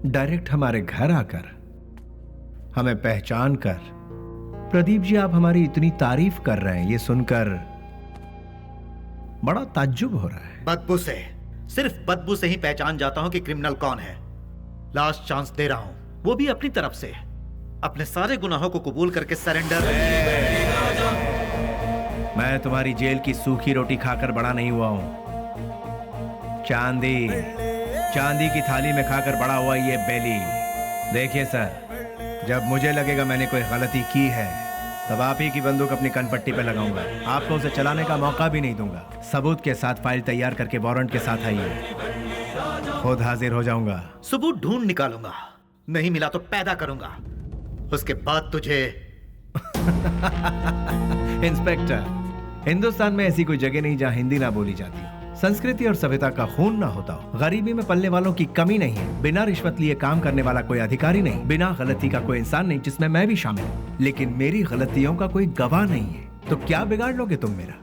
डायरेक्ट हमारे घर आकर हमें पहचान कर। प्रदीप जी, आप हमारी इतनी तारीफ कर रहे हैं, ये सुनकर बड़ा ताज्जुब हो रहा है। बदबू से, सिर्फ बदबू से ही पहचान जाता हूं कि क्रिमिनल कौन है। लास्ट चांस दे रहा हूं, वो भी अपनी तरफ से। अपने सारे गुनाहों को कबूल करके सरेंडर। मैं तुम्हारी जेल की सूखी रोटी खाकर बड़ा नहीं हुआ हूं। चांदी की थाली में खाकर बड़ा हुआ ये बेली। देखिए सर, जब मुझे लगेगा मैंने कोई गलती की है तब आप ही की बंदूक अपनी कनपट्टी पे लगाऊंगा। आपको उसे चलाने का मौका भी नहीं दूंगा। सबूत के साथ फाइल तैयार करके वारंट के साथ आइए, खुद हाजिर हो जाऊंगा। सबूत ढूंढ निकालूंगा, नहीं मिला तो पैदा करूंगा, उसके बाद तुझे। इंस्पेक्टर, हिंदुस्तान में ऐसी कोई जगह नहीं जहां हिंदी ना बोली जाती, संस्कृति और सभ्यता का खून ना होता हो, गरीबी में पलने वालों की कमी नहीं है, बिना रिश्वत लिए काम करने वाला कोई अधिकारी नहीं, बिना गलती का कोई इंसान नहीं, जिसमें मैं भी शामिल हूँ। लेकिन मेरी गलतियों का कोई गवाह नहीं है, तो क्या बिगाड़ लोगे तुम मेरा?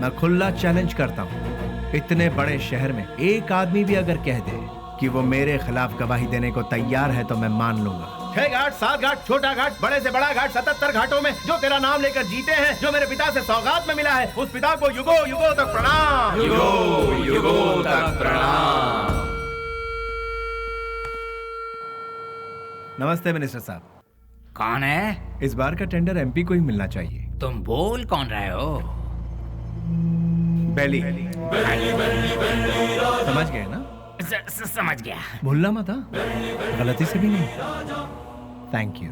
मैं खुला चैलेंज करता हूँ, इतने बड़े शहर में एक आदमी भी अगर कह दे कि वो मेरे खिलाफ गवाही देने को तैयार है तो मैं मान लूंगा। 6 घाट, 7 घाट, छोटा घाट, बड़े से बड़ा घाट, 77 घाटों में जो तेरा नाम लेकर जीते हैं, जो मेरे पिता से सौगात में मिला है, उस पिता को युगों युगों तक प्रणाम। युगों युगों तक प्रणाम। नमस्ते मिनिस्टर साहब। कौन है? इस बार का टेंडर एमपी को ही मिलना चाहिए। तुम बोल कौन रहे हो? बेली। समझ गए ना? समझ गया। भूलना मत, गलती से भी नहीं। Thank you.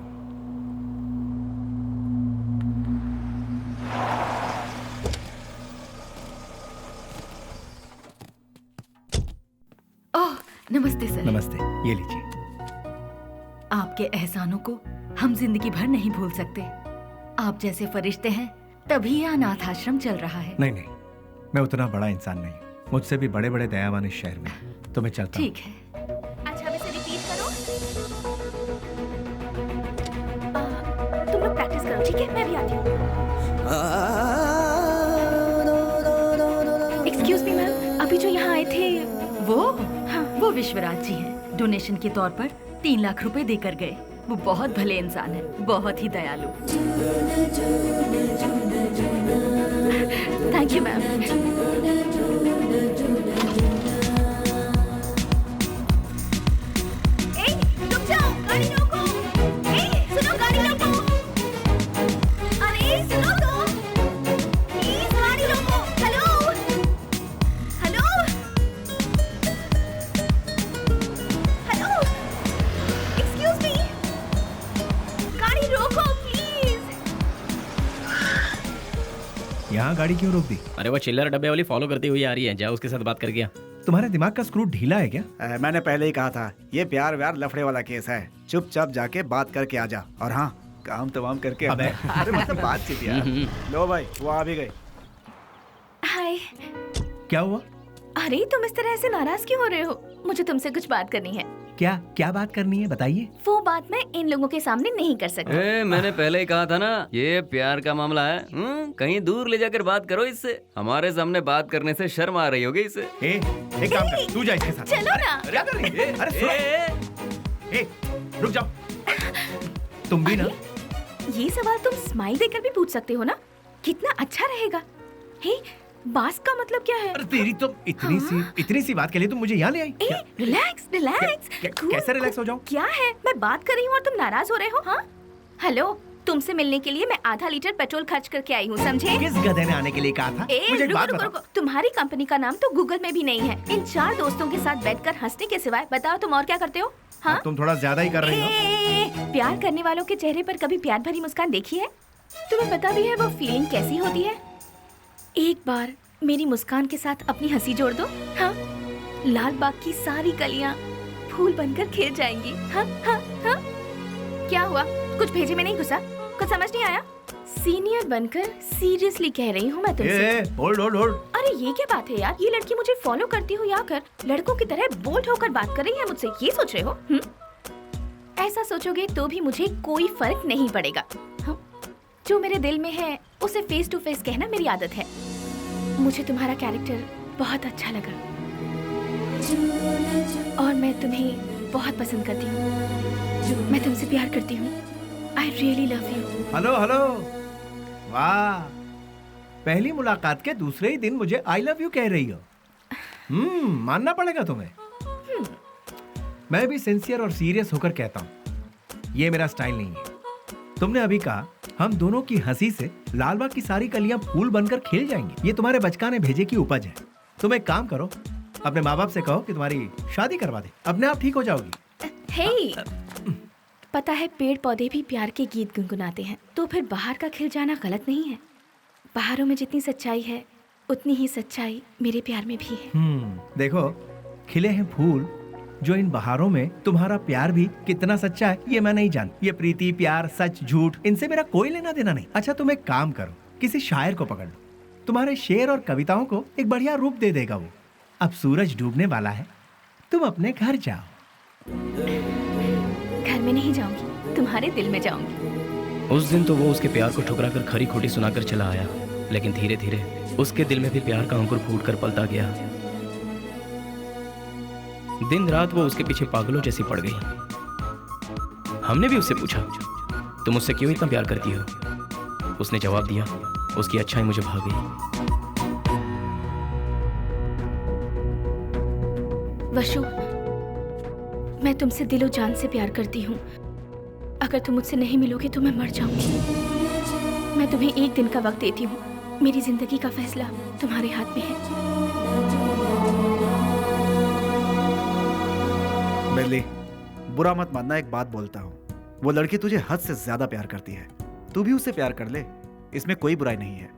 ओह, नमस्ते सर। नमस्ते, ये लीजिए। आपके एहसानों को हम जिंदगी भर नहीं भूल सकते। आप जैसे फरिश्ते हैं तभी यह अनाथ आश्रम चल रहा है। नहीं नहीं, मैं उतना बड़ा इंसान नहीं, मुझसे भी बड़े बड़े दयावान इस शहर में, तो मैं चलता हूं। ठीक है। अच्छा, अब इसे रिपीट करो। तुम लोग प्रैक्टिस करो, ठीक है? मैं भी आती हूँ। एक्सक्यूज मी मैम, अभी जो यहाँ आए थे वो? हाँ, वो विश्वराज जी हैं। डोनेशन के तौर पर 3 लाख रुपए देकर गए। वो बहुत भले इंसान है, बहुत ही दयालु। Thank you ma'am. रुक जाओ, गाड़ी रोको। सुनो, गाड़ी रोको। अरे सुनो तो, प्लीज गाड़ी रोको। Hello hello hello, excuse me, गाड़ी रोको प्लीज। यहाँ गाड़ी क्यों रोक दी? अरे वो चिल्लर डब्बे वाली फॉलो करती हुई आ रही है, जाओ उसके साथ बात करके आ। तुम्हारे दिमाग का स्क्रू ढीला है क्या? मैंने पहले ही कहा था, ये प्यार व्यार लफड़े वाला केस है। चुपचाप जाके बात करके आ जा, और हाँ, काम तमाम करके। अबे, अरे मतलब बातचीत यार। लो भाई, वो आ भी गई। हाय। क्या हुआ? अरे तुम इस तरह से नाराज क्यों हो रहे हो? मुझे तुमसे कुछ बात करनी है। क्या बात करनी है, बताइए। वो बात मैं इन लोगों के सामने नहीं कर सकती। मैंने पहले ही कहा था ना, ये प्यार का मामला है। कहीं दूर ले जाकर बात करो इससे। हमारे सामने बात करने से शर्म आ रही होगी इसे। एक काम कर, तू जा इसके साथ। चलो ना। क्या कर रही है? अरे सुनो, रुक जाओ। तुम भी ना। ये सवाल तुम स्माइल देकर भी पूछ सकते हो ना? कितना अच्छा रहेगा। हे, बास का मतलब क्या है? अरे तेरी तो इतनी सी बात के लिए तुम मुझे यहाँ ले आई? Relax relax. कैसे रिलैक्स हो जाऊं? क्या है, मैं बात कर रही हूँ और तुम नाराज हो रहे हो? हाँ, हेलो, तुमसे मिलने के लिए मैं आधा लीटर पेट्रोल खर्च करके आई हूँ, समझे? किस गधे ने आने के लिए कहा था? मुझे एक बात बताओ। तुम्हारी कंपनी का नाम तो गूगल में भी नहीं है। इन 4 दोस्तों के साथ बैठकर हंसने के सिवाय बताओ तुम और क्या करते हो? हाँ, तुम थोड़ा ज्यादा ही कर रही हो। प्यार करने वालों के चेहरे पर कभी प्यार भरी मुस्कान देखी है? तुम्हें पता भी है वो फीलिंग कैसी होती है? एक बार मेरी मुस्कान के साथ अपनी हंसी जोड़ दो। हाँ, लाल बाग की सारी कलियां फूल बनकर खिल जाएंगी। हाँ हाँ हाँ। क्या हुआ, कुछ भेजे में नहीं घुसा? कुछ समझ नहीं आया? सीनियर बनकर सीरियसली कह रही हूँ मैं तुमसे। होल्ड। अरे ये क्या बात है यार, ये लड़की मुझे फॉलो करती हुई आकर लड़कों की तरह बोल्ड होकर बात कर रही है मुझसे, ये सोच रहे हो? ऐसा सोचोगे तो भी मुझे कोई फर्क नहीं पड़ेगा। जो मेरे दिल में है उसे फेस टू फेस कहना मेरी आदत है। मुझे तुम्हारा कैरेक्टर बहुत अच्छा लगा और मैं तुम्हें बहुत पसंद करती हूँ। मैं तुमसे प्यार करती हूँ। I really love you। Hello, वाह, पहली मुलाकात के दूसरे ही दिन मुझे I love you कह रही हो। मानना पड़ेगा तुम्हें। मैं भी सिंसियर और सीरियस होकर कहता हूँ, ये मेरा स्टाइल नहीं है। तुमने अभी कहा हम दोनों की हंसी से लालबाग की सारी कलियां फूल बनकर खिल जाएंगी। ये तुम्हारे बचकाने भेजे की उपज है। तुम एक काम करो, अपने माँ बाप से कहो कि तुम्हारी शादी करवा दे, अपने आप ठीक हो जाओगी। हे, पता है पेड़ पौधे भी प्यार के गीत गुनगुनाते हैं, तो फिर बाहर का खिल जाना गलत नहीं है। बाहरों में जितनी सच्चाई है उतनी ही सच्चाई मेरे प्यार में भी है। देखो, खिले हैं फूल, जो इन बहारों में तुम्हारा प्यार भी कितना सच्चा है ये मैं नहीं जानती। ये प्रीति, प्यार, सच, झूठ, इनसे मेरा कोई लेना देना नहीं। अच्छा, तुम एक काम करो, किसी शायर को पकड़ लो, तुम्हारे शेर और कविताओं को एक बढ़िया रूप दे देगा वो। अब सूरज डूबने वाला है, तुम अपने घर जाओ। घर में नहीं जाऊंगी, तुम्हारे दिल में जाऊंगी। उस दिन तो वो उसके प्यार को ठुकरा कर खरी खोटी सुनाकर चला आया, लेकिन धीरे धीरे उसके दिल में भी प्यार का अंकुर फूट कर पलता गया। दिन रात वो उसके पीछे पागलों जैसी पड़ गई। हमने भी उससे पूछा, तुम मुझसे क्यों इतना प्यार करती हो? उसने जवाब दिया, उसकी अच्छाई मुझे भा गई। वशु, मैं तुमसे दिलो जान से प्यार करती हूँ। अगर तुम मुझसे नहीं मिलोगे तो मैं मर जाऊंगी। मैं तुम्हें एक दिन का वक्त देती हूँ। मेरी जिंदगी का फैसला तुम्हारे हाथ में है। बेली, बुरा मत मानना, एक बात बोलता हूँ। वो लड़की तुझे हद से ज्यादा प्यार करती है, तू भी उससे प्यार कर ले, इसमें कोई बुराई नहीं है।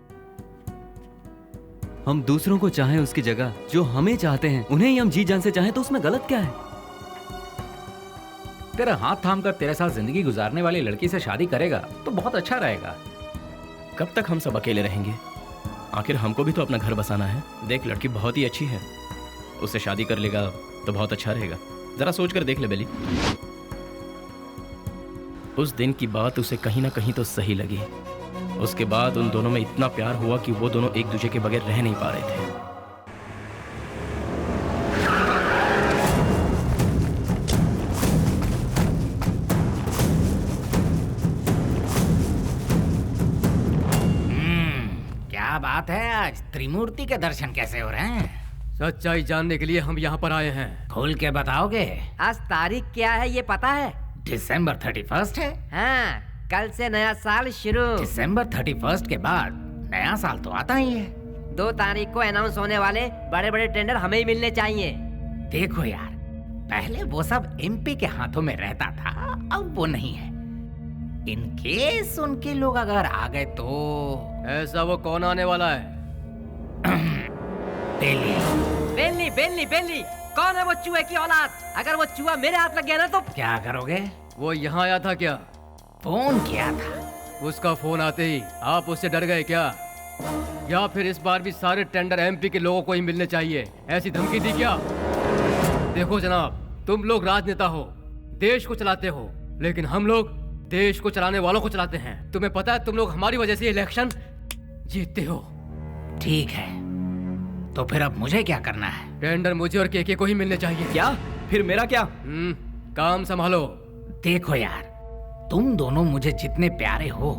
हम दूसरों को चाहें उसकी जगह जो हमें चाहते हैं, उन्हें ही हम जी जान से चाहें तो उसमें गलत क्या है? तेरा हाथ थाम कर तेरे साथ जिंदगी गुजारने वाली लड़की से शादी करेगा तो बहुत अच्छा रहेगा। कब तक हम सब अकेले रहेंगे? आखिर हमको भी तो अपना घर बसाना है। देख, लड़की बहुत ही अच्छी है, उससे शादी कर लेगा तो बहुत अच्छा रहेगा। जरा सोच कर देख ले बेली। उस दिन की बात उसे कहीं ना कहीं तो सही लगी। उसके बाद उन दोनों में इतना प्यार हुआ कि वो दोनों एक दूसरे के बगैर रह नहीं पा रहे थे। क्या बात है, आज त्रिमूर्ति के दर्शन कैसे हो रहे हैं? सच्चाई जानने के लिए हम यहाँ पर आए हैं। खोल के बताओगे? आज तारीख क्या है ये पता है? दिसंबर 31 है। हाँ, कल से नया साल शुरू। दिसंबर 31 के बाद नया साल तो आता ही है। 2 तारीख को अनाउंस होने वाले बड़े बड़े टेंडर हमें ही मिलने चाहिए। देखो यार, पहले वो सब एमपी के हाथों में रहता था, अब वो नहीं है। इन केस उनके लोग अगर आ गए तो। ऐसा वो कौन आने वाला है? बेली। बेली बेली बेली, कौन है वो चूहे की औलाद? अगर वो चूहा मेरे हाथ लग गया ना तो क्या करोगे? वो यहाँ आया था क्या? फोन किया था। उसका फोन आते ही आप उससे डर गए क्या? या फिर इस बार भी सारे टेंडर एमपी के लोगों को ही मिलने चाहिए, ऐसी धमकी दी क्या? देखो जनाब, तुम लोग राजनेता हो, देश को चलाते हो, लेकिन हम लोग देश को चलाने वालों को चलाते हैं। तुम्हें पता है तुम लोग हमारी वजह से इलेक्शन जीतते हो। ठीक है, तो फिर अब मुझे क्या करना है? टेंडर मुझे और केके को ही मिलने चाहिए। क्या? फिर मेरा क्या? काम संभालो। देखो यार, तुम दोनों मुझे जितने प्यारे हो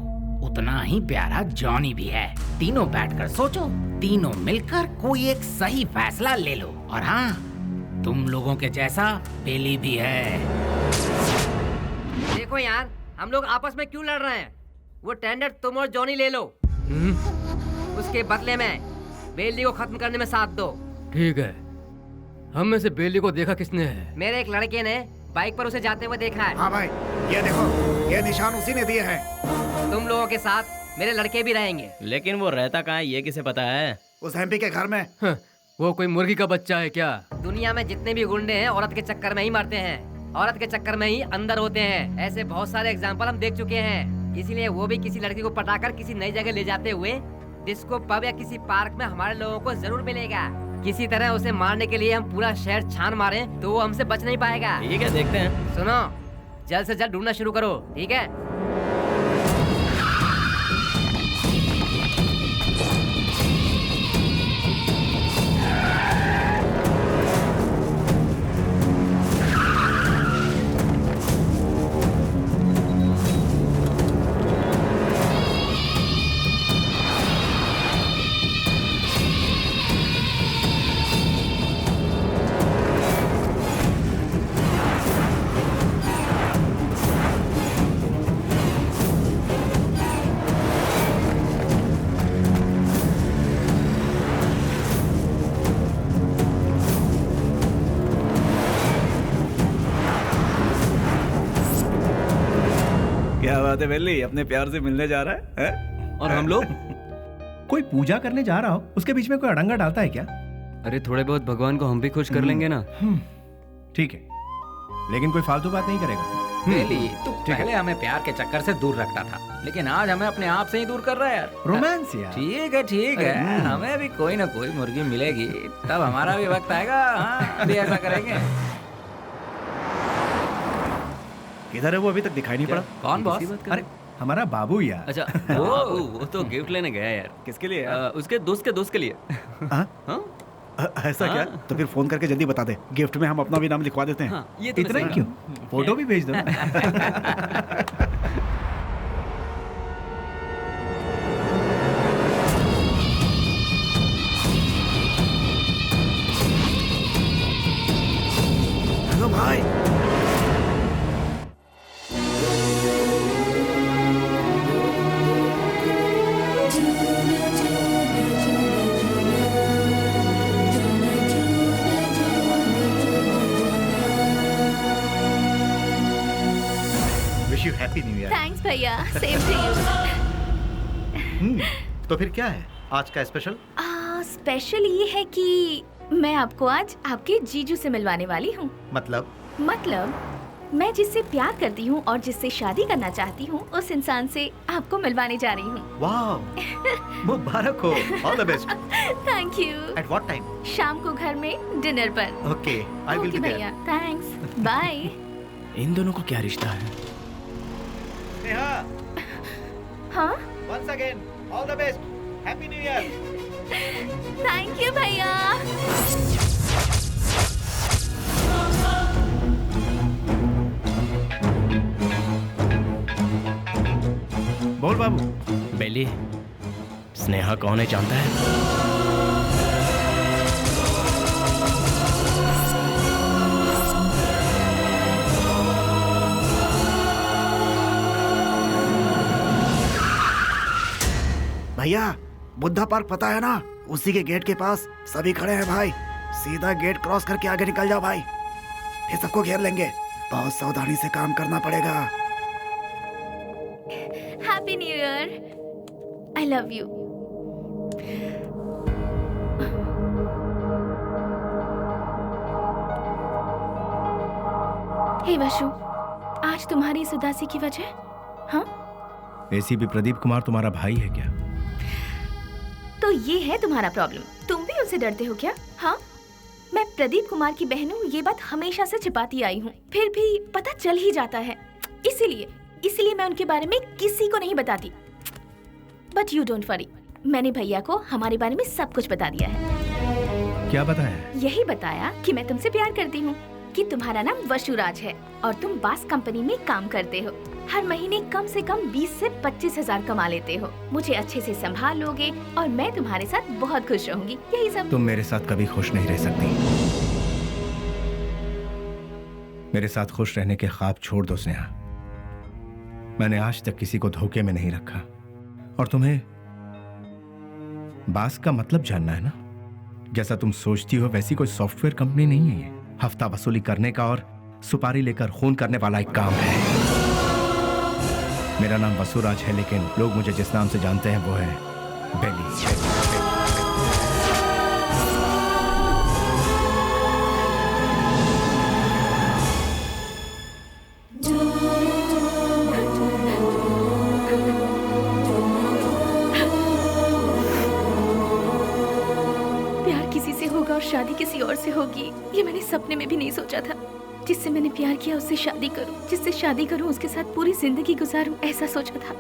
उतना ही प्यारा जॉनी भी है। तीनों बैठकर सोचो, तीनों मिलकर कोई एक सही फैसला ले लो। और हाँ, तुम लोगों के जैसा बेली भी है। देखो यार, हम लोग आपस में क्यों लड़ रहे हैं? वो टेंडर तुम और जॉनी ले लो। उसके बदले में बेली को खत्म करने में साथ दो। ठीक है। हम में से बेली को देखा किसने है? मेरे एक लड़के ने बाइक पर उसे जाते हुए देखा है। हाँ भाई, ये देखो, ये निशान उसी ने दिए हैं। तुम लोगों के साथ मेरे लड़के भी रहेंगे। लेकिन वो रहता कहाँ है ये किसे पता है? उस एमपी के घर में। वो कोई मुर्गी का बच्चा है क्या? दुनिया में जितने भी गुंडे हैं औरत के चक्कर में ही मरते हैं, औरत के चक्कर में ही अंदर होते हैं। ऐसे बहुत सारे एग्जाम्पल हम देख चुके हैं। इसीलिए वो भी किसी लड़की को पटाकर किसी नई जगह ले जाते हुए डिस्को पब या किसी पार्क में हमारे लोगों को जरूर मिलेगा। किसी तरह उसे मारने के लिए हम पूरा शहर छान मारें तो वो हमसे बच नहीं पाएगा। ठीक है, देखते हैं। सुनो, जल्द से जल्द ढूंढना शुरू करो, ठीक है? क्या बात है बेली, अपने प्यार से मिलने जा रहा है? और हम लोग? कोई पूजा करने जा रहा हो, उसके बीच में कोई अड़ंगा डालता है क्या? अरे थोड़े बहुत भगवान को हम भी खुश कर लेंगे ना। ठीक है, लेकिन कोई फालतू बात नहीं करेगा। बेली, तू पहले हमें प्यार के चक्कर से दूर रखता था, लेकिन आज हमें अपने आप से ही दूर कर रहा है यार। रोमांस यार। ठीक है, हमें भी कोई ना कोई मुर्गी मिलेगी, तब हमारा भी वक्त आएगा। हाँ, भी ऐसा करेंगे। किधर है वो? अभी तक दिखाई नहीं पड़ा। कौन बॉस? अरे हमारा बाबू यार। अच्छा, वो तो गिफ्ट लेने गया यार। किसके लिए? उसके दोस्त के लिए। हाँ? ऐसा क्या? तो फिर फोन करके जल्दी बता दे, गिफ्ट में हम अपना भी नाम लिखवा देते हैं। ये तो इतना ही क्यों, फोटो भी भेज दो। हेलो भाई। Wish you happy new year. Thanks भैया, सेम टू यू। तो फिर क्या है आज का स्पेशल? स्पेशल ये है कि मैं आपको आज आपके जीजू से मिलवाने वाली हूँ। मतलब मैं जिससे प्यार करती हूँ और जिससे शादी करना चाहती हूँ, उस इंसान से आपको मिलवाने जा रही हूँ। वाह, मुबारक हो, all the best. Thank you. At what time? शाम को घर में डिनर पर। Okay, I will be there. भैया, थैंक्स, बाय। इन दोनों को क्या रिश्ता है? नेहा, हाँ? Once again all the best, happy new year. Thank you भैया। बोल बाबू। बेली, स्नेहा कौन है जानता है? भैया, बुद्धा पार्क पता है ना? उसी के गेट के पास सभी खड़े हैं भाई। सीधा गेट क्रॉस करके आगे निकल जाओ भाई, ये सबको घेर लेंगे। बहुत सावधानी से काम करना पड़ेगा। Happy new year. I love you. Hey Vashu, आज तुम्हारी इस उदासी की वजह? हाँ? एसीपी प्रदीप कुमार तुम्हारा भाई है क्या? तो ये है तुम्हारा प्रॉब्लम, तुम भी उनसे डरते हो क्या? हाँ, मैं प्रदीप कुमार की बहन हूँ, ये बात हमेशा से छिपाती आई हूँ, फिर भी पता चल ही जाता है। इसीलिए मैं उनके बारे में किसी को नहीं बताती। बट यू डोंट वरी, मैंने भैया को हमारे बारे में सब कुछ बता दिया है। क्या बताया? यही बताया कि मैं तुमसे प्यार करती हूँ, कि तुम्हारा नाम वशुराज है और तुम बास कंपनी में काम करते हो। हर महीने कम से कम 20 से 25 हजार कमा लेते हो। मुझे अच्छे से संभाल लोगे और मैं तुम्हारे साथ बहुत खुश रहूंगी। यही सब। तुम मेरे साथ कभी खुश नहीं रह सकती। मेरे साथ खुश रहने के ख्वाब छोड़ दो स्नेहा। मैंने आज तक किसी को धोखे में नहीं रखा। और तुम्हें बास का मतलब जानना है ना? जैसा तुम सोचती हो वैसी कोई सॉफ्टवेयर कंपनी नहीं है ये। हफ्ता वसूली करने का और सुपारी लेकर खून करने वाला एक काम है। मेरा नाम वसुराज है, लेकिन लोग मुझे जिस नाम से जानते हैं वो है बेली। प्यार किसी से होगा और शादी किसी और से होगी, ये मैंने सपने में भी नहीं सोचा था। जिससे मैंने प्यार किया उससे शादी करूं, जिससे शादी करूं उसके साथ पूरी जिंदगी गुजारूं, ऐसा सोचा था।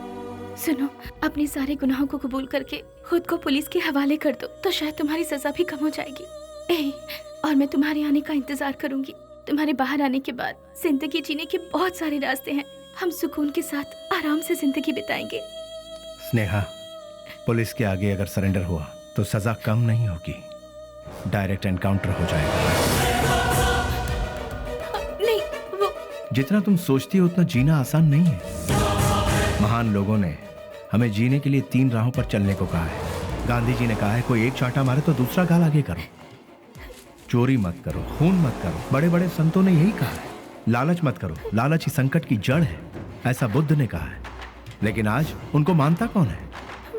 सुनो, अपने सारे गुनाहों को कबूल करके खुद को पुलिस के हवाले कर दो, तो शायद तुम्हारी सजा भी कम हो जाएगी। और मैं तुम्हारे आने का इंतजार करूंगी। तुम्हारे बाहर आने के बाद जिंदगी जीने के बहुत सारे रास्ते हैं। हम सुकून के साथ आराम से जिंदगी बिताएंगे। स्नेहा, पुलिस के आगे अगर सरेंडर हुआ तो सजा कम नहीं होगी, डायरेक्ट एनकाउंटर हो जाएगा। नहीं, वो जितना तुम सोचती हो उतना जीना आसान नहीं है। महान लोगों ने हमें जीने के लिए 3 राहों पर चलने को कहा है। गांधी जी ने कहा है, कोई एक चांटा मारे तो दूसरा गाल आगे करो। चोरी मत करो, खून मत करो। बड़े बड़े संतों ने यही कहा है। लालच मत करो, लालच ही संकट की जड़ है, ऐसा बुद्ध ने कहा है। लेकिन आज उनको मानता कौन है?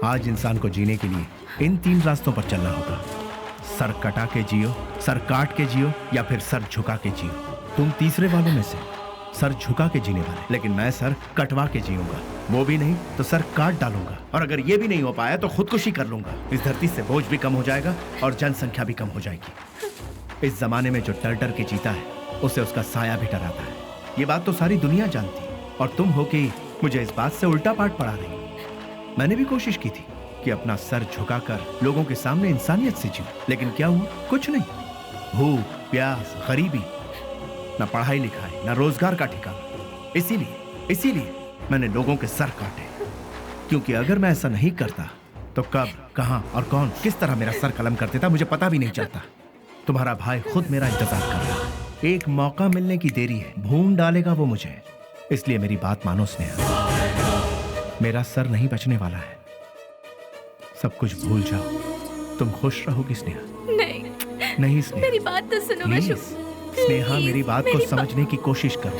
आज इंसान को जीने के लिए इन 3 रास्तों पर चलना होगा। सर कटा के जियो, सर काट के जियो, या फिर सर झुका के जियो। तुम तीसरे वालों में से, सर झुका के जीने वाले। लेकिन मैं सर कटवा के जीऊंगा, वो भी नहीं तो सर काट डालूंगा। और अगर ये भी नहीं हो पाया तो खुदकुशी कर लूंगा। इस धरती से बोझ भी कम हो जाएगा और जनसंख्या भी कम हो जाएगी। इस जमाने में जो डर डर के जीता है उसे उसका साया भी डराता है। ये बात तो सारी दुनिया जानती है, और तुम हो कि मुझे इस बात से उल्टा पाठ पढ़ा रही। मैंने भी कोशिश की थी, कि अपना सर झुकाकर लोगों के सामने इंसानियत से जीऊं। लेकिन क्या हुआ? कुछ नहीं। भूख, प्यास, गरीबी, न पढ़ाई लिखाई, न रोजगार का ठिकाना। इसीलिए मैंने लोगों के सर काटे, क्योंकि अगर मैं ऐसा नहीं करता तो कब, कहां और कौन किस तरह मेरा सर कलम कर देता मुझे पता भी नहीं चलता। तुम्हारा भाई खुद मेरा इंतजार कर रहा है। एक मौका मिलने की देरी है, भून डालेगा वो मुझे। इसलिए मेरी बात मानो स्नेहा, मेरा सर नहीं बचने वाला है। सब कुछ भूल जाओ। तुम खुश रहोगी स्नेहा? नहीं स्नेहा, मेरी बात तो सुनो वशु। स्नेहा, मेरी बात को समझने की कोशिश करो।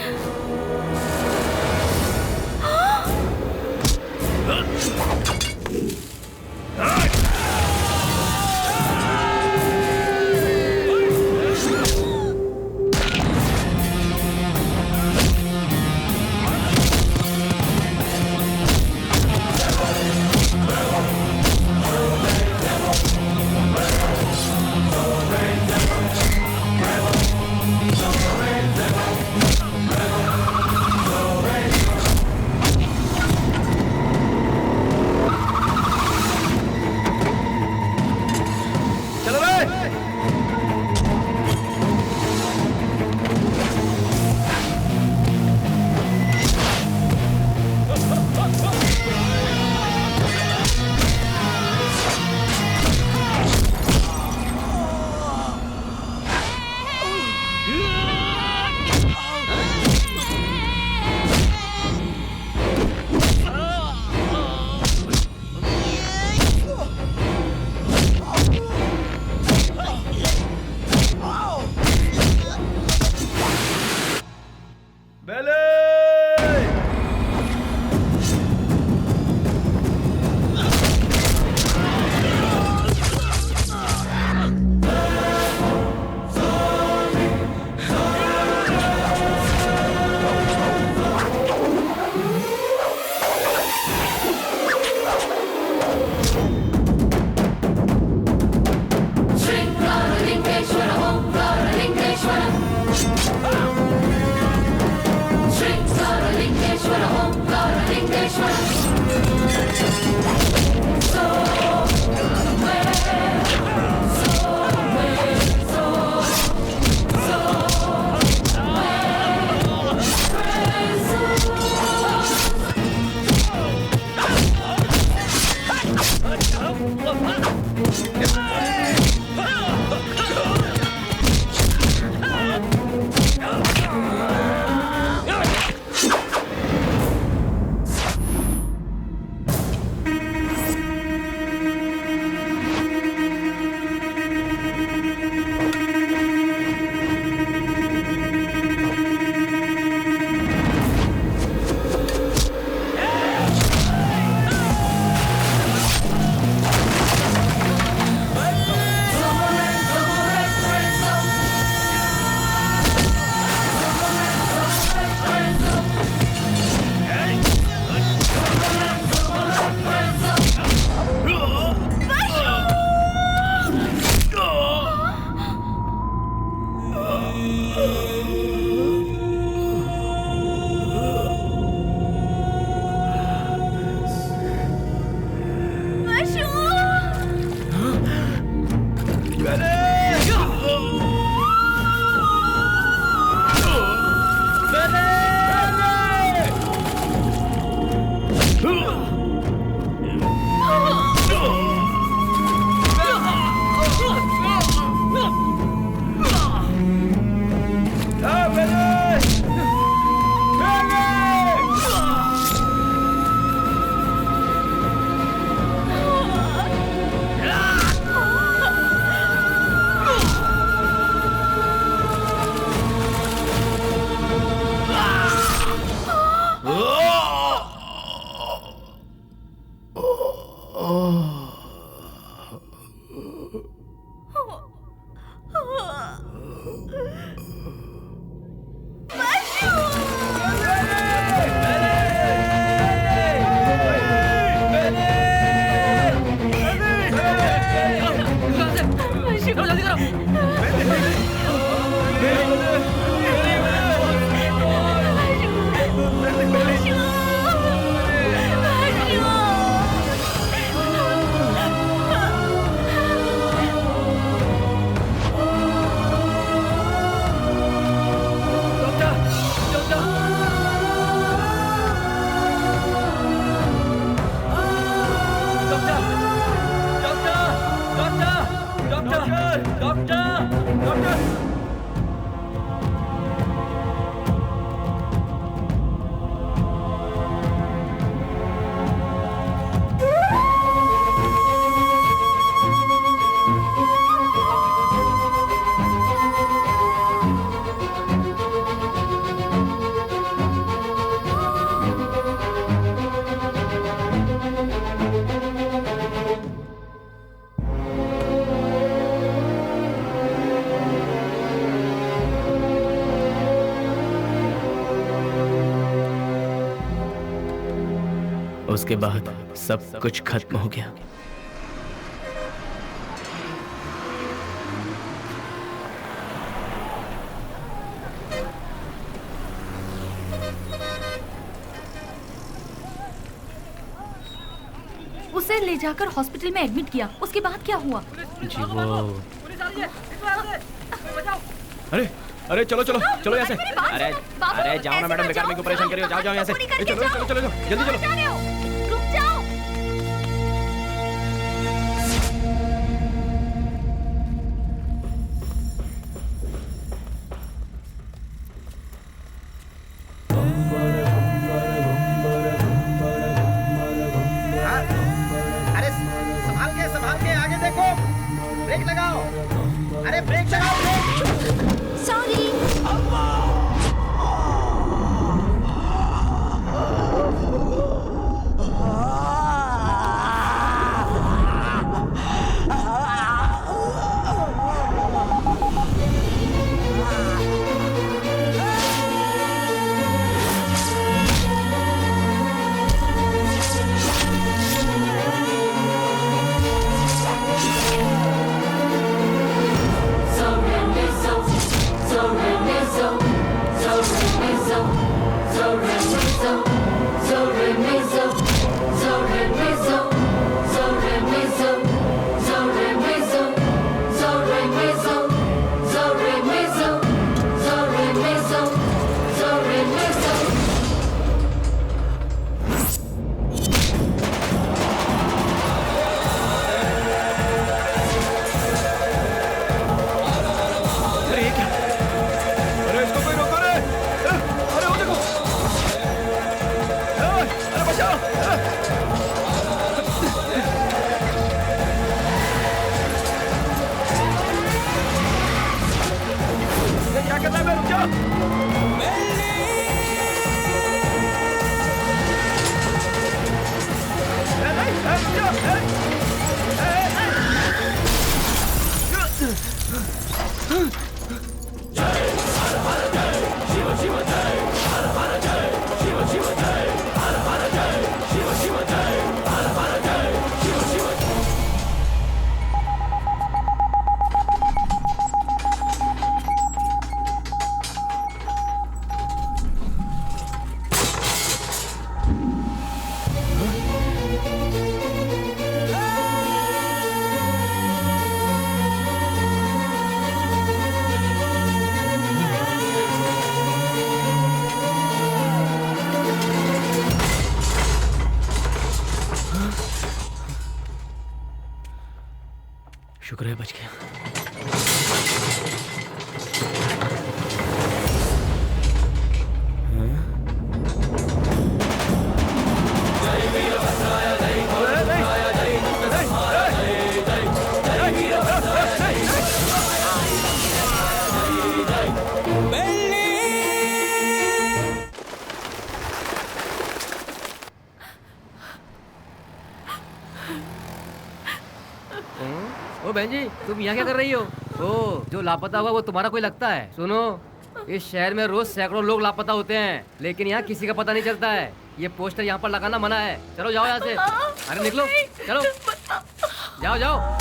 Doctor doctor doctor. उसके बाद सब कुछ खत्म हो गया। उसे ले जाकर हॉस्पिटल में एडमिट किया, उसके बाद क्या हुआ? जी वो अरे अरे चलो चलो चलो यहाँ से। अरे अरे जाओ ना मैडम, बेकार में क्यों परेशान कर रही हो? जाओ जाओ यहाँ से। चलो चलो चलो जल्दी चलो। रुक जाओ। अरे संभाल के आगे देखो, ब्रेक लगाओ। अरे ब्रेक लगाओ, ब्रेक। सॉरी। शुक्र है बच गया। ओ बहन जी, तुम यहाँ क्या कर रही हो? ओ, जो लापता हुआ वो तुम्हारा कोई लगता है? सुनो, इस शहर में रोज सैकड़ों लोग लापता होते हैं, लेकिन यहाँ किसी का पता नहीं चलता है। ये पोस्टर यहाँ पर लगाना मना है। चलो जाओ यहाँ से। अरे निकलो, चलो जाओ जाओ।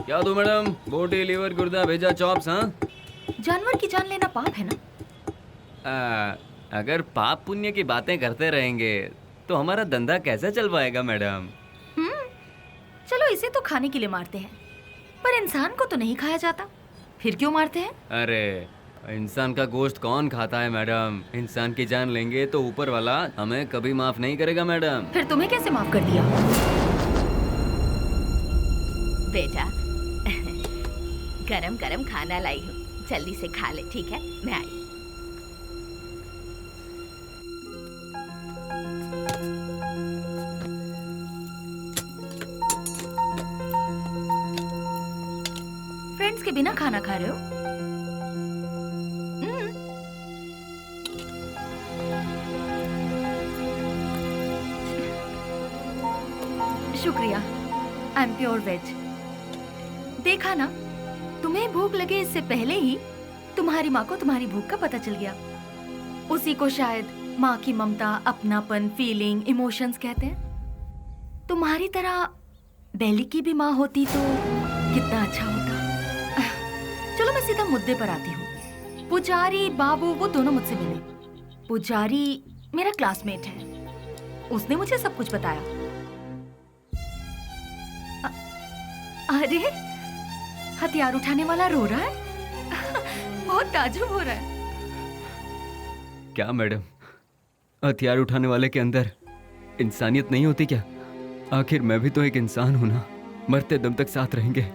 क्या दूं मैडम? बोटी, लीवर, गुर्दा, भेजा, चॉप्स? हाँ, जानवर की जान लेना पाप है ना? अगर पाप पुण्य की बातें करते रहेंगे तो हमारा धंधा कैसे चल पाएगा मैडम? चलो इसे तो खाने के लिए मारते हैं, पर इंसान को तो नहीं खाया जाता, फिर क्यों मारते हैं? अरे इंसान का गोश्त कौन खाता है मैडम? इंसान की जान लेंगे तो ऊपर वाला हमें कभी माफ नहीं करेगा मैडम। फिर तुम्हें कैसे माफ कर दिया? बेटा गरम गरम खाना लाई हूँ, जल्दी से खा ले, ठीक है? मैं आई। फ्रेंड्स के बिना खाना खा रहे हो? शुक्रिया, आई एम प्योर वेज। देखा ना, तुम्हें भूख लगे इससे पहले ही तुम्हारी माँ को तुम्हारी भूख का पता चल गया। उसी को शायद माँ की ममता, अपनापन, फीलिंग, इमोशंस कहते हैं। तुम्हारी तरह बेली की भी माँ होती तो कितना अच्छा होता। चलो मैं सीधा मुद्दे पर आती हूँ। पुजारी बाबू वो दोनों मुझसे मिले। पुजारी मेरा क्लासमेट है, उसने मुझे सब कुछ बताया। अरे हथियार उठाने वाला रो रहा है। बहुत ताज्जुब हो रहा है। क्या मैडम, हथियार उठाने वाले के अंदर इंसानियत नहीं होती क्या? आखिर मैं भी तो एक इंसान हूं ना, मरते दम तक साथ रहेंगे,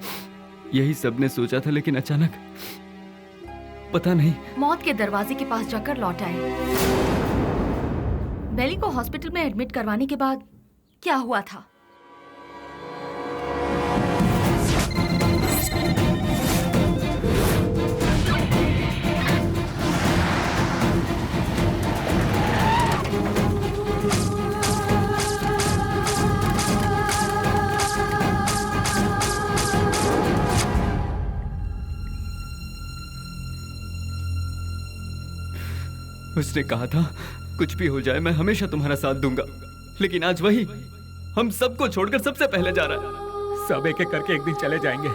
यही सबने सोचा था, लेकिन अचानक पता नहीं। मौत के दरवाजे के पास जाकर लौट आए। बेली को हॉस्पिटल में एडमिट करवाने के बाद क्या हुआ था? उसने कहा था कुछ भी हो जाए मैं हमेशा तुम्हारा साथ दूंगा, लेकिन आज वही हम सबको छोड़कर सबसे पहले जा रहा है। सब एक एक करके एक दिन चले जाएंगे,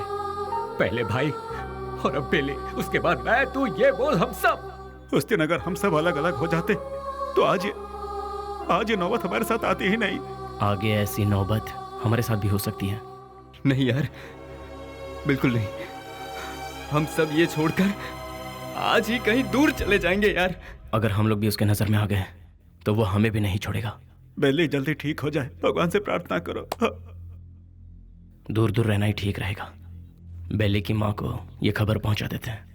पहले भाई और अब बेली, उसके बाद मैं, तू, ये बोल हम सब। उस दिन अगर हम सब अलग अलग हो जाते तो आज ये नौबत हमारे साथ आती ही नहीं। आगे ऐसी नौबत हमारे साथ भी हो सकती है। नहीं यार, बिल्कुल नहीं। हम सब ये छोड़कर आज ही कहीं दूर चले जाएंगे यार। अगर हम लोग भी उसके नजर में आ गए तो वो हमें भी नहीं छोड़ेगा। बेली जल्दी ठीक हो जाए, भगवान से प्रार्थना करो। दूर दूर रहना ही ठीक रहेगा। बेली की माँ को ये खबर पहुंचा देते हैं।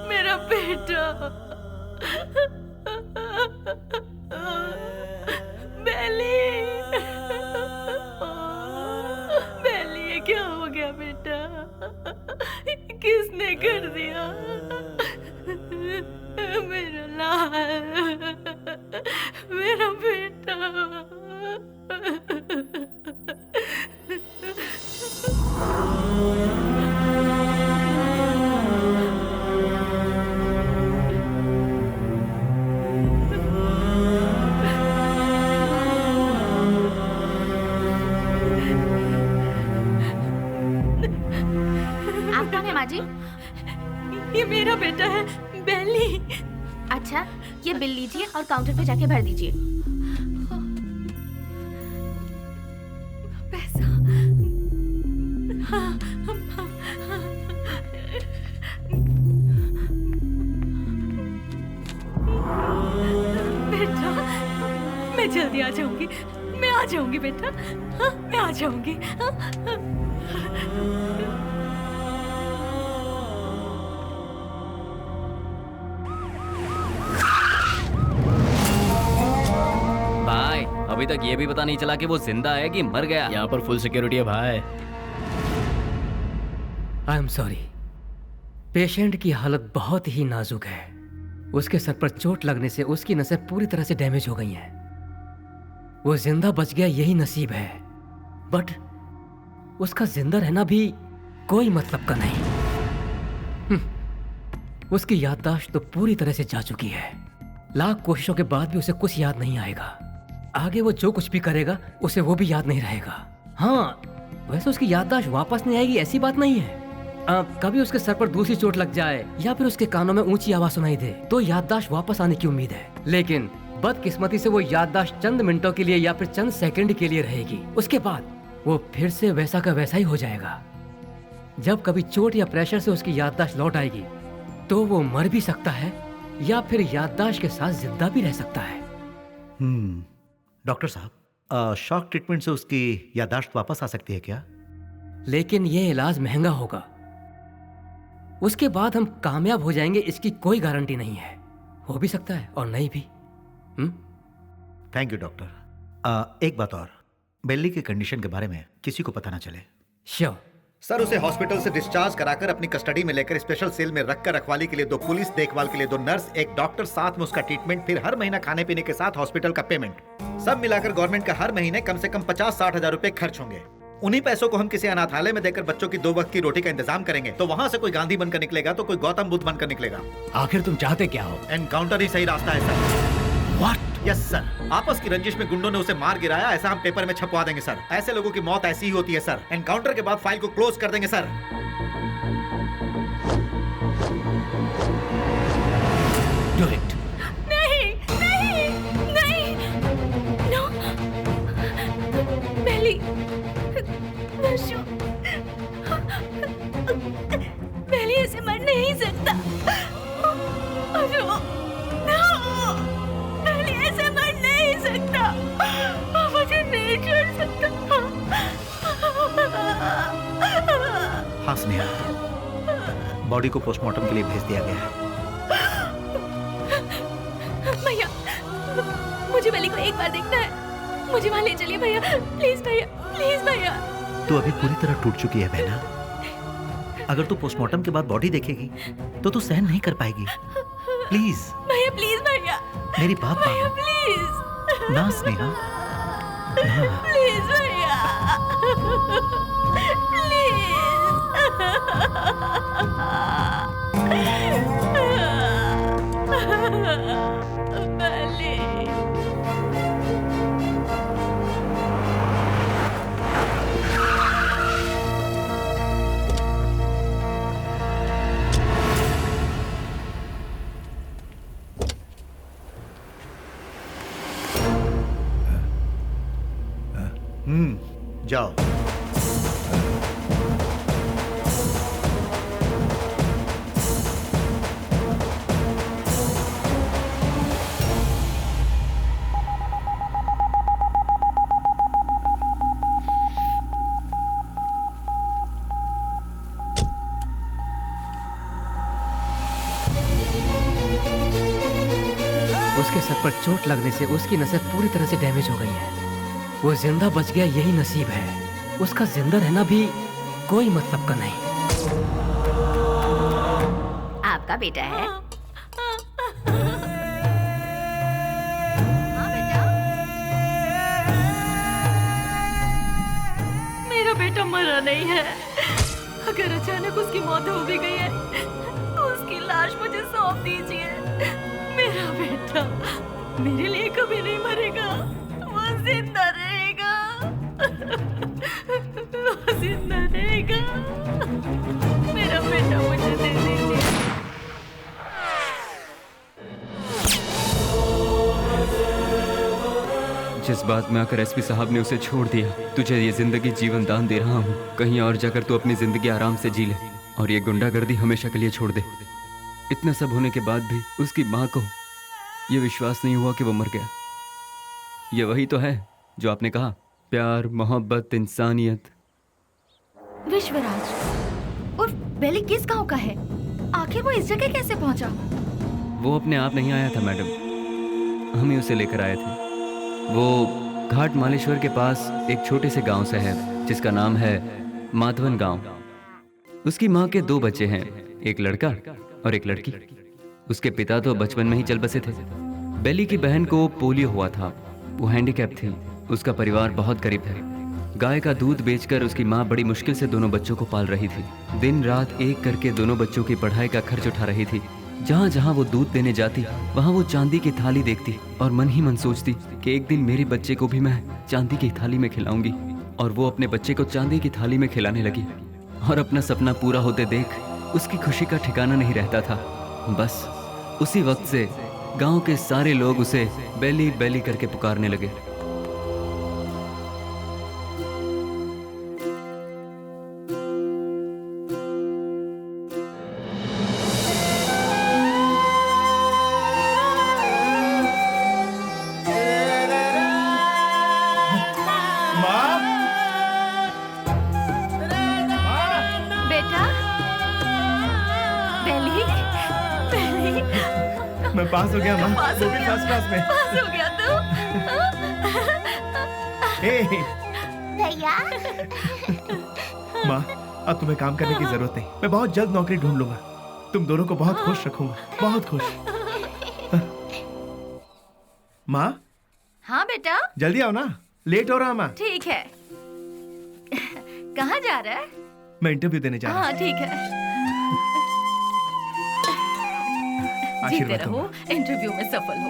मेरा बेटा बेली, बेली ये क्या हो गया बेटा? किसने कर दिया? मेरा लाल, मेरा बेटा। जी, ये मेरा बेटा है बेली। अच्छा, ये बिल लीजिए और काउंटर पे जाके भर दीजिए। पैसा। जल्दी आ जाऊंगी, मैं आ जाऊंगी बेटा। हाँ, मैं आ जाऊंगी। भाई अभी तक ये भी पता नहीं चला कि वो जिंदा है कि मर गया। यहाँ पर फुल सिक्योरिटी है भाई। आई एम सॉरी, पेशेंट की हालत बहुत ही नाजुक है। उसके सर पर चोट लगने से उसकी नसें पूरी तरह से डैमेज हो गई हैं। वो जिंदा बच गया यही नसीब है, बट उसका जिंदा रहना भी कोई मतलब का नहीं। उसकी याददाश्त तो पूरी तरह से जा चुकी है। लाख कोशिशों के बाद भी उसे कुछ याद नहीं आएगा। आगे वो जो कुछ भी करेगा उसे वो भी याद नहीं रहेगा। हाँ, वैसे उसकी याददाश्त वापस नहीं आएगी ऐसी बात नहीं है। कभी उसके सर पर दूसरी चोट लग जाए या फिर उसके कानों में ऊंची आवाज सुनाई दे तो याददाश्त वापस आने की उम्मीद है, लेकिन बदकिस्मती से वो याददाश्त चंद मिनटों के लिए या फिर चंद सेकंड के लिए रहेगी। उसके बाद वो फिर से वैसा का वैसा ही हो जाएगा। जब कभी चोट या प्रेशर से उसकी याददाश्त लौट आएगी तो वो मर भी सकता है या फिर याददाश्त के साथ जिंदा भी रह सकता है। डॉक्टर साहब, शॉक ट्रीटमेंट से उसकी याददाश्त वापस आ सकती है क्या? लेकिन ये इलाज महंगा होगा। उसके बाद हम कामयाब हो जाएंगे इसकी कोई गारंटी नहीं है। हो भी सकता है और नहीं भी। Thank you doctor. एक बात और, बेली की कंडीशन के बारे में किसी को पता ना चले। श्योर सर, उसे हॉस्पिटल से डिस्चार्ज कराकर अपनी कस्टडी में लेकर स्पेशल सेल में रखकर रखवाली के लिए 2 पुलिस, देखभाल के लिए 2 नर्स, एक डॉक्टर, साथ में उसका ट्रीटमेंट, फिर हर महीना खाने पीने के साथ हॉस्पिटल का पेमेंट, सब मिलाकर गवर्नमेंट का हर महीने कम से कम 50-60 हजार रुपए खर्च होंगे। उन्हीं पैसों को हम किसी अनाथालय में देकर बच्चों की 2 वक्त की रोटी का इंतजाम करेंगे तो वहां से कोई गांधी बनकर निकलेगा तो कोई गौतम बुद्ध बनकर निकलेगा। आखिर तुम चाहते क्या हो? एनकाउंटर ही सही रास्ता है सर। व्हाट? यस सर, आपस की रंजिश में गुंडों ने उसे मार गिराया, ऐसा हम पेपर में छपवा देंगे सर। ऐसे लोगों की मौत ऐसी ही होती है सर। एनकाउंटर के बाद फाइल को क्लोज कर देंगे सर। Do it. नहीं, नहीं, नहीं, नो, बेली, बेली ऐसे मर नहीं सकता। नो, बेली ऐसे मर नहीं सकता। मुझे नहीं छोड़ सकता। हाँ स्नेहा, बॉडी को पोस्टमार्टम के लिए भेज दिया गया है। भैया, मुझे बेली को एक बार देखना है। मुझे वहाँ ले चलिए भैया, प्लीज भैया, प्लीज भैया। तू अभी पूरी तरह टूट चुकी है बहना। अगर तू पोस्टमार्टम के बाद बॉडी देखेगी तो तू सहन नहीं कर पाएगी। प्लीज भैया, प्लीज भैया, मेरी बात भैया, मानो प्लीज ना स्नेहा, ना। प्लीज भैया, जाओ। उसके सर पर चोट लगने से उसकी नसें पूरी तरह से डैमेज हो गई हैं। वो जिंदा बच गया यही नसीब है। उसका जिंदा रहना भी कोई मतलब का नहीं। आपका बेटा है? मेरा बेटा मरा नहीं है। अगर अचानक उसकी मौत हो भी गई है तो उसकी लाश मुझे सौंप दीजिए। मेरा बेटा मेरे लिए कभी नहीं मरेगा, वो जिंदा रहेगा। वो जिंदा रहेगा। मेरा बेटा मुझे दे दीजिए। जज्बात में आकर एसपी साहब ने उसे छोड़ दिया। तुझे ये जिंदगी जीवन दान दे रहा हूँ, कहीं और जाकर तू अपनी जिंदगी आराम से जी ले और ये गुंडागर्दी हमेशा के लिए छोड़ दे। इतना सब होने के बाद भी उसकी माँ को ये विश्वास नहीं हुआ कि वो मर गया। ये वही तो है जो आपने कहा, प्यार, मोहब्बत, इंसानियत। विश्वराज और बेली किस गांव का है? आखिर वो इस जगह कैसे पहुंचा? वो अपने आप नहीं आया था मैडम, हम ही उसे लेकर आए थे। वो घाट मालेश्वर के पास एक छोटे से गांव से है जिसका नाम है माधवन गांव। उसकी माँ के 2 बच्चे हैं, एक लड़का और एक लड़की। उसके पिता तो बचपन में ही चल बसे थे। बेली की बहन को पोलियो हुआ था, वो हैंडीकैप थी। उसका परिवार बहुत गरीब है। गाय का दूध बेचकर उसकी माँ बड़ी मुश्किल से दोनों बच्चों को पाल रही थी। दिन रात एक करके दोनों बच्चों की पढ़ाई का खर्च उठा रही थी। जहाँ जहाँ वो दूध देने जाती वहाँ वो चांदी की थाली देखती और मन ही मन सोचती कि एक दिन मेरे बच्चे को भी मैं चांदी की थाली में खिलाऊंगी। और वो अपने बच्चे को चांदी की थाली में खिलाने लगी और अपना सपना पूरा होते देख उसकी खुशी का ठिकाना नहीं रहता था। बस उसी वक्त से गांव के सारे लोग उसे बेली बेली करके पुकारने लगे। मैं पास हो गया माँ, वो भी फर्स्ट क्लास में। पास हो गया तू? भैया माँ, अब तुम्हें काम करने की जरूरत नहीं। मैं बहुत जल्द नौकरी ढूंढ लूंगा। तुम दोनों को बहुत खुश रखूंगा, बहुत खुश। माँ, हाँ बेटा, जल्दी आओ ना, लेट हो रहा माँ। ठीक है। कहाँ जा रहा है? मैं इंटरव्यू देने जा रहा हूँ। हाँ ठीक है। जीते आशीर्वाद रहो, इंटरव्यू में सफल हो।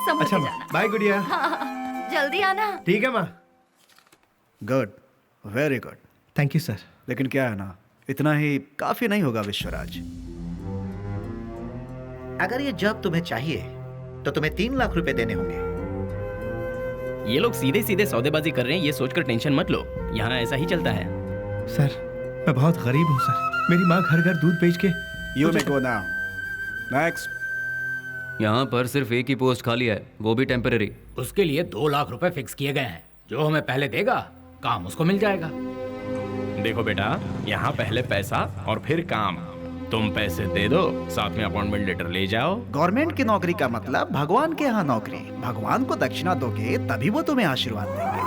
समझ अच्छा के माँ, जाना। बाय गुड़िया। हाँ, जल्दी आना। ठीक है माँ। Good, very good. Thank you sir. लेकिन क्या है ना, इतना ही काफी नहीं होगा विश्वराज। अगर ये जॉब तुम्हें चाहिए तो तुम्हें 3 लाख रुपए देने होंगे। ये लोग सीधे सीधे सौदेबाजी कर रहे हैं, ये सोचकर टेंशन मत लो। यहाँ ऐसा ही चलता है। सर, मैं बहुत गरीब हूँ सर। मेरी माँ घर घर दूध बेच के। You may go now. Next. यहाँ पर सिर्फ एक ही पोस्ट खाली है, वो भी टेम्पररी। उसके लिए 2 लाख रुपए फिक्स किए गए हैं। जो हमें पहले देगा काम उसको मिल जाएगा। देखो बेटा, यहाँ पहले पैसा और फिर काम। तुम पैसे दे दो, साथ में अपॉइंटमेंट लेटर ले जाओ। गवर्नमेंट की नौकरी का मतलब भगवान के यहाँ नौकरी। भगवान को दक्षिणा दोगे तभी वो तुम्हें आशीर्वाद देंगे।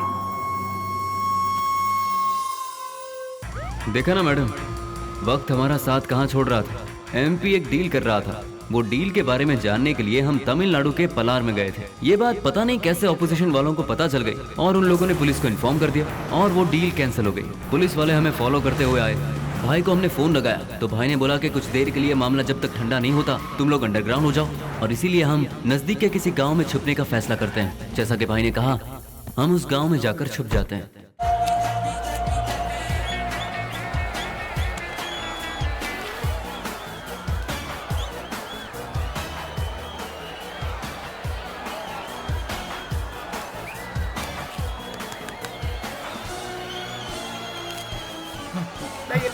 देखा ना मैडम, वक्त हमारा साथ कहाँ छोड़ रहा था। एमपी एक डील कर रहा था। वो डील के बारे में जानने के लिए हम तमिलनाडु के पलार में गए थे। ये बात पता नहीं कैसे ऑपोजिशन वालों को पता चल गई और उन लोगों ने पुलिस को इन्फॉर्म कर दिया और वो डील कैंसिल हो गई। पुलिस वाले हमें फॉलो करते हुए आए। भाई को हमने फोन लगाया तो भाई ने बोला कि कुछ देर के लिए मामला जब तक ठंडा नहीं होता तुम लोग अंडरग्राउंड हो जाओ। और इसीलिए हम नजदीक के किसी गाँव में छुपने का फैसला करते हैं। जैसा कि भाई ने कहा, हम उस गाँव में जाकर छुप जाते हैं।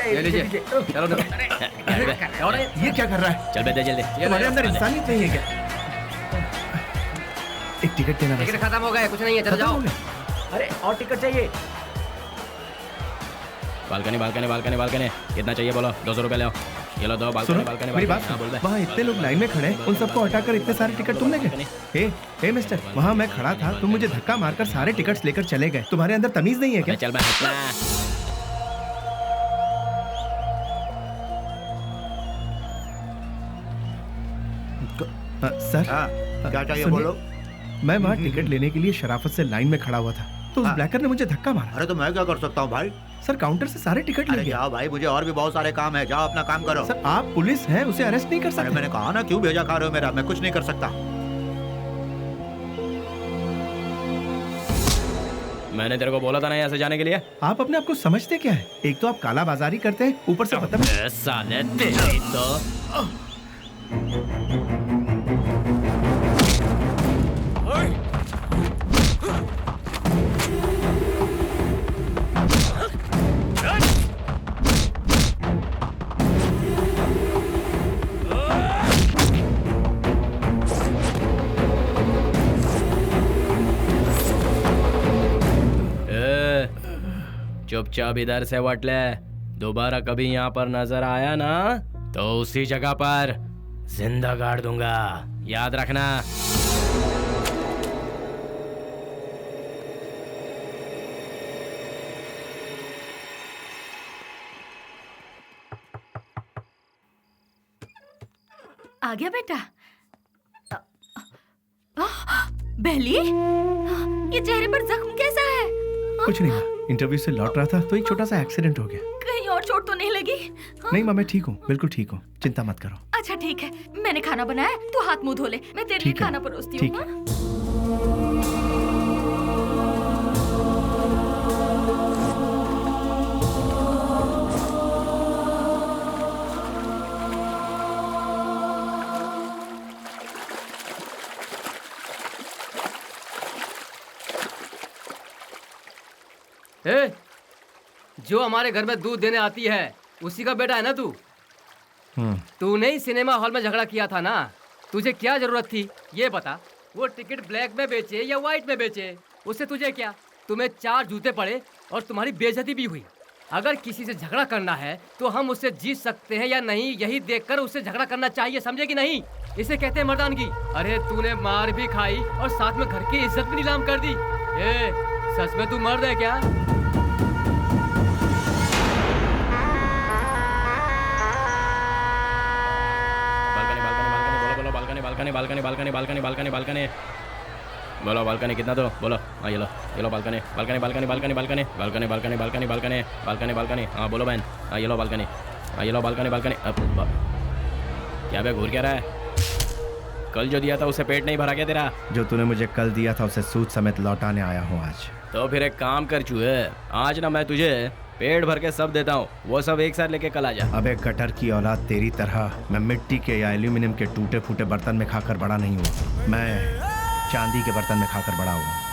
ले लीजिए। चलो दो। ये क्या कर रहा है? चल बेटा जल्दी। तुम्हारे अंदर इंसानियत नहीं है क्या? एक टिकट देना। टिकट खत्म हो गया, कुछ नहीं है, चलो जाओ। अरे और टिकट चाहिए। बालकनी बालकनी बालकनी बालकनी कितना चाहिए बोलो? 200 रुपए ले आओ। ये लो दो बालकनी बालकनी। मेरी बात हाँ, बोल दे। वहाँ इतने लोग लाइन में खड़े हैं, उन सबको हटाकर इतने सारे टिकट तुमने गए? हे मिस्टर, वहाँ मैं खड़ा था, तुम मुझे धक्का मारकर सारे टिकट्स लेकर चले गए। तुम्हारे अंदर तमीज नहीं है क्या? चल मैं सर, क्या चाहिए सुनिए, बोलो। मैं वहाँ टिकट लेने के लिए शराफत से लाइन में खड़ा हुआ था तो उस ब्लैकर ने मुझे धक्का मारा। अरे तो मैं क्या कर सकता हूँ भाई? सर, काउंटर से सारे टिकट ले अरे गया। जाओ भाई, मुझे और भी बहुत सारे काम है, जाओ अपना काम करो। सर, आप पुलिस हैं, उसे अरेस्ट नहीं कर सकते। अरे मैंने कहा ना, क्यों भेजा खा रहे हो मेरा? मैं कुछ नहीं कर सकता। मैंने तेरे को बोला था ना यहाँ से जाने के लिए। आप अपने आप को समझते क्या है? एक तो आप काला बाजारी करते हैं, ऊपर से बदतमीज। साले तेरी तो चुपचाप इधर से वट ले। दोबारा कभी यहाँ पर नजर आया ना तो उसी जगह पर जिंदा गाड़ दूंगा, याद रखना। आ गया बेटा। बेली, ये चेहरे पर जख्म कैसा है? कुछ नहीं माँ, इंटरव्यू से लौट रहा था तो एक छोटा सा एक्सीडेंट हो गया। कहीं और चोट तो नहीं लगी? नहीं माँ, मैं ठीक हूँ, बिल्कुल ठीक हूँ, चिंता मत करो। अच्छा ठीक है, मैंने खाना बनाया, तू हाथ मुंह धो ले, मैं तेरे लिए खाना परोसती हूँ। ए, जो हमारे घर में दूध देने आती है उसी का बेटा है ना तू? तूने ही सिनेमा हॉल में झगड़ा किया था ना, तुझे क्या जरूरत थी ये बता? वो टिकट ब्लैक में बेचे या व्हाइट में बेचे, उससे तुझे क्या? तुम्हें 4 जूते पड़े और तुम्हारी बेइज्जती भी हुई। अगर किसी से झगड़ा करना है तो हम उससे जीत सकते हैं या नहीं यही देखकर उससे झगड़ा करना चाहिए, समझे कि नहीं? इसे कहते हैं मर्दानगी। अरे तूने मार भी खाई और साथ में घर की इज्जत भी नीलाम कर दी। ए, सच में तू मर्द है क्या? Balcony balcony balcony balcony balcony बोलो, बालकनी कितना दो बोलो? हाँ ये लो balcony balcony balcony balcony balcony balcony balcony balcony balcony balcony balcony हाँ बोलो बहन। हाँ ये लो बालकनी, हाँ ये लो बालकनी बालकनी। क्या बे घूर क्या रहा है? कल जो दिया था उसे पेट नहीं भरा क्या तेरा? जो तूने मुझे कल दिया था उसे सूद समेत लौटाने आया हूँ आज। तो फिर एक काम कर चूहे, आज ना मैं तुझे पेट भर के सब देता हूँ, वो सब एक साथ लेके कल आ जा। अबे गटर की औलाद, तेरी तरह मैं मिट्टी के या एल्यूमिनियम के टूटे फूटे बर्तन में खाकर बड़ा नहीं हुआ, मैं चांदी के बर्तन में खाकर बड़ा हुआ।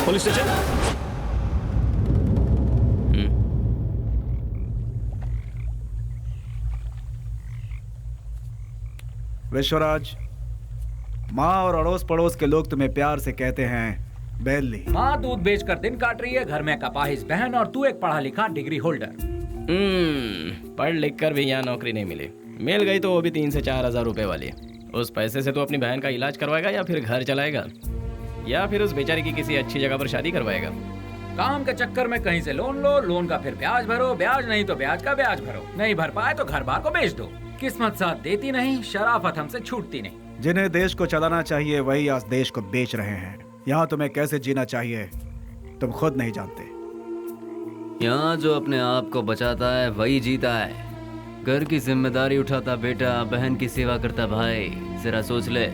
Police station. विश्वराज, माँ और अड़ोस पड़ोस के लोग तुम्हें प्यार से कहते हैं बेली। माँ दूध बेचकर दिन काट रही है, घर में कपाहिस बहन, और तू एक पढ़ा लिखा डिग्री होल्डर। पढ़ लिख कर भी यहाँ नौकरी नहीं मिली। मिल गई तो वो भी 3 से 4 हजार रुपए वाली। उस पैसे से तो अपनी बहन का इलाज करवाएगा या फिर घर चलाएगा, या फिर उस बेचारी की किसी अच्छी जगह पर शादी करवाएगा। काम के चक्कर में कहीं से लोन लो, लोन का फिर ब्याज भरो, ब्याज नहीं तो ब्याज का ब्याज भरो, नहीं भर पाए तो घर बार को बेच दो। किस्मत साथ देती नहीं, शराफत हमसे छूटती नहीं। जिन्हें देश को चलाना चाहिए वही आज देश को बेच रहे हैं। यहाँ तुम्हें कैसे जीना चाहिए तुम खुद नहीं जानते। यहाँ जो अपने आप को बचाता है वही जीता है। घर की जिम्मेदारी उठाता बेटा, बहन की सेवा करता भाई। जरा सोच ले,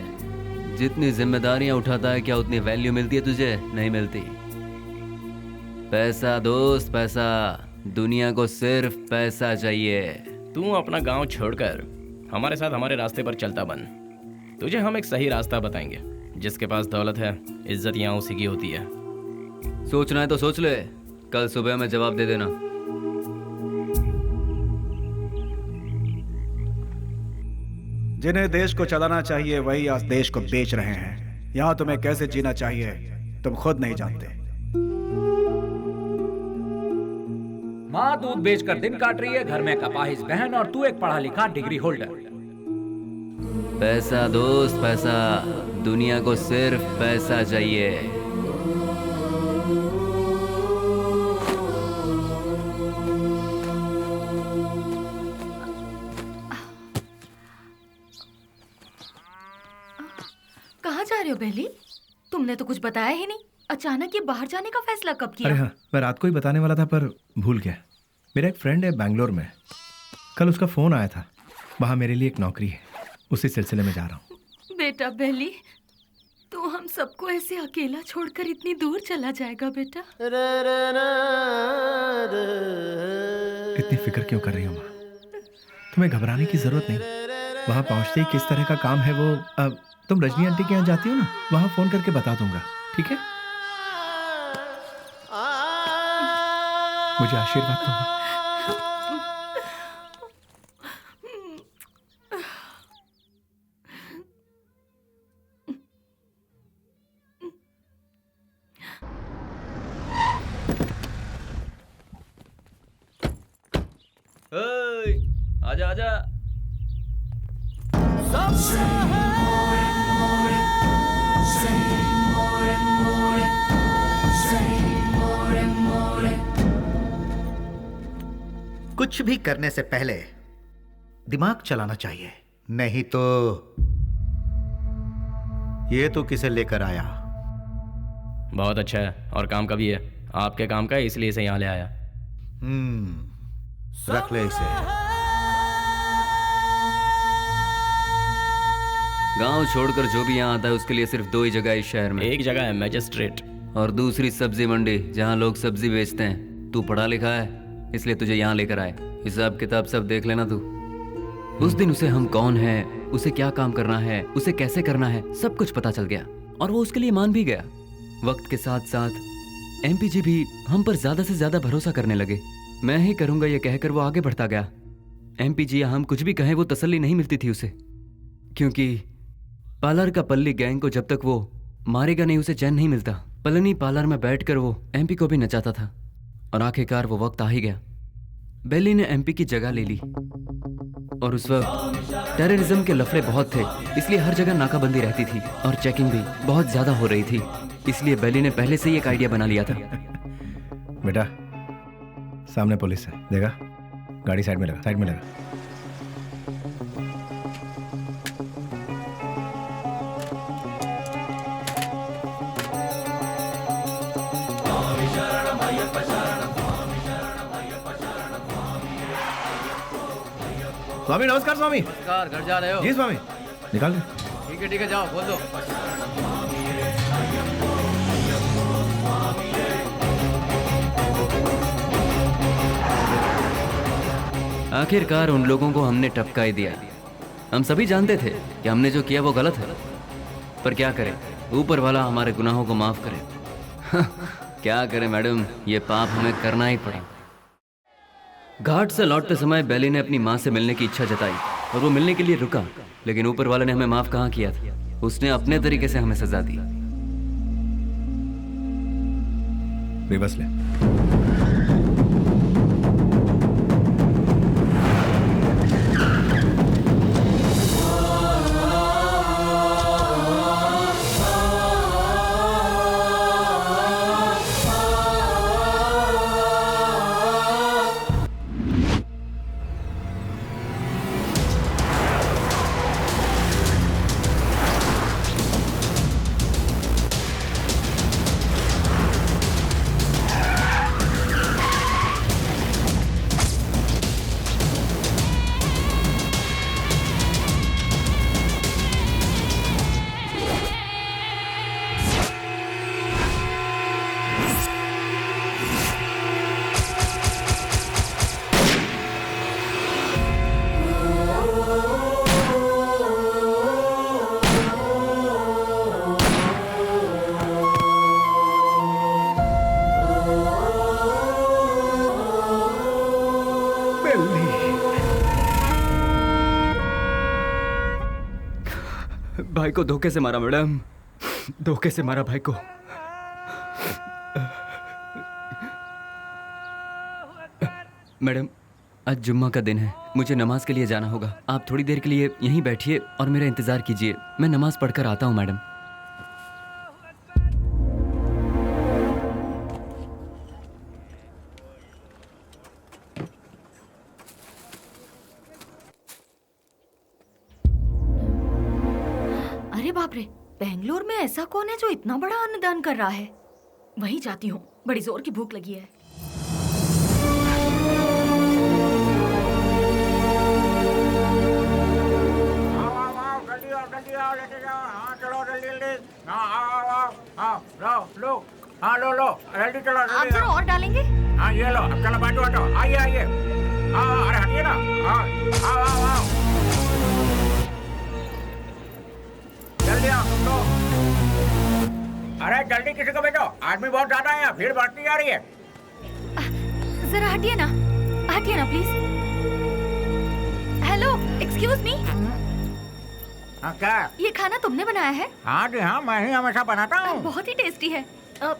जितनी जिम्मेदारियां उठाता है क्या उतनी वैल्यू मिलती है तुझे? नहीं मिलती। पैसा दोस्त पैसा, दुनिया को सिर्फ पैसा चाहिए। तू अपना गांव छोड़कर हमारे साथ हमारे रास्ते पर चलता बन। तुझे हम एक सही रास्ता बताएंगे। जिसके पास दौलत है, इज्जत यहाँ उसी की होती है। सोचना है तो सोच ले, कल सुबह में जवाब दे देना। जिन्हें देश को चलाना चाहिए वही आज देश को बेच रहे हैं। यहाँ तुम्हें कैसे जीना चाहिए तुम खुद नहीं जानते। माँ दूध बेचकर दिन काट रही है, घर में कपाहिस बहन, और तू एक पढ़ा लिखा डिग्री होल्डर। पैसा दोस्त पैसा, दुनिया को सिर्फ पैसा चाहिए। कहाँ जा रहे हो बेली? तुमने तो कुछ बताया ही नहीं। अचानक ये बाहर जाने का फैसला कब किया? अरे हाँ, मैं रात को ही बताने वाला था पर भूल गया। मेरा एक फ्रेंड है बैंगलोर में, कल उसका फोन आया था। वहाँ मेरे लिए एक नौकरी है, उसी सिलसिले में जा रहा हूँ। बेटा बेली, तू हम सबको ऐसे अकेला छोड़कर इतनी दूर चला जाएगा बेटा? इतनी फिक्र क्यों कर रही हो माँ? तुम्हें घबराने की जरूरत नहीं। वहाँ पहुँचते ही किस तरह का काम है वो, अब तुम रजनी आंटी के यहाँ जाती हो ना, वहाँ फोन करके बता दूंगा, ठीक है? मुझे आशीर्वाद दो माँ। आजा आजा। कुछ भी करने से पहले दिमाग चलाना चाहिए, नहीं तो ये तो किसे लेकर आया। बहुत अच्छा है और काम का भी है। आपके काम का है इसलिए इसे यहाँ ले आया। रख ले इसे। गांव छोड़कर जो भी यहाँ आता है उसके लिए सिर्फ 2 ही जगह है इस शहर में। एक जगह है मैजिस्ट्रेट और दूसरी सब्जी मंडी, जहाँ लोग सब्जी बेचते हैं। तू पढ़ा लिखा है इसलिए तुझे यहाँ लेकर आए। हिसाब किताब सब देख लेना तू। उस दिन उसे हम कौन है, उसे क्या काम करना है, उसे कैसे करना है, सब कुछ पता चल गया और वो उसके लिए मान भी गया। वक्त के साथ साथ एमपी जी भी हम पर ज्यादा से ज्यादा भरोसा करने लगे। मैं ही करूंगा ये कहकर वो आगे बढ़ता गया। एमपी जी हम कुछ भी कहें वो तसल्ली नहीं मिलती थी उसे, क्योंकि पार्लर का पल्ली गैंग को जब तक वो मारेगा नहीं उसे चैन नहीं मिलता। पलनी पार्लर में बैठकर वो एमपी को भी नचाता था और आखिरकार वो वक्त आ ही गया। बेली ने एमपी की जगह ले ली और उस वक्त टेररिज्म के लफड़े बहुत थे, इसलिए हर जगह नाकाबंदी रहती थी और चेकिंग भी बहुत ज्यादा हो रही थी। इसलिए बेली ने पहले से ही एक आइडिया बना लिया था। बेटा सामने पुलिस है, देखा? गाड़ी साइड में लगा, साइड में लगा। स्वामी नमस्कार। स्वामी नमस्कार। घर जा रहे हो? जी स्वामी। निकाल दे। ठीक है जाओ, बोल दो। आखिरकार उन लोगों को हमने टपका ही दिया। हम सभी जानते थे कि हमने जो किया वो गलत है, पर क्या करें, ऊपर वाला हमारे गुनाहों को माफ करे। क्या करें मैडम, ये पाप हमें करना ही पड़ा। घाट से लौटते समय बेली ने अपनी माँ से मिलने की इच्छा जताई और वो मिलने के लिए रुका। लेकिन ऊपर वाले ने हमें माफ कहाँ किया था। उसने अपने तरीके से हमें सजा दी। रिवर्स ले। भाई को धोखे से मारा मैडम, धोखे से मारा भाई को। मैडम आज जुम्मा का दिन है, मुझे नमाज के लिए जाना होगा। आप थोड़ी देर के लिए यहीं बैठिए और मेरा इंतजार कीजिए, मैं नमाज पढ़कर आता हूँ मैडम। अरे बाप रे, बेंगलोर में ऐसा कौन है जो इतना बड़ा अन्नदान कर रहा है? वहीं जाती हूँ, बड़ी जोर की भूख लगी है। लो जल्दी चलो। आप जरा और डालेंगे? हाँ ये लो, अब चलो बाजू हटो, आइए आइए। हाँ अरे हटिए ना। हाँ आओ जल्दी आओ तुम तो। अरे जल्दी किसी को भेजो, आदमी बहुत ज्यादा है, भीड़ बढ़ती जा रही है। जरा हटिए ना प्लीज। Hello, excuse me. हाँ क्या? ये खाना तुमने बनाया है? हाँ जी हाँ, मैं ही हमेशा बनाता हूँ। बहुत ही टेस्टी है।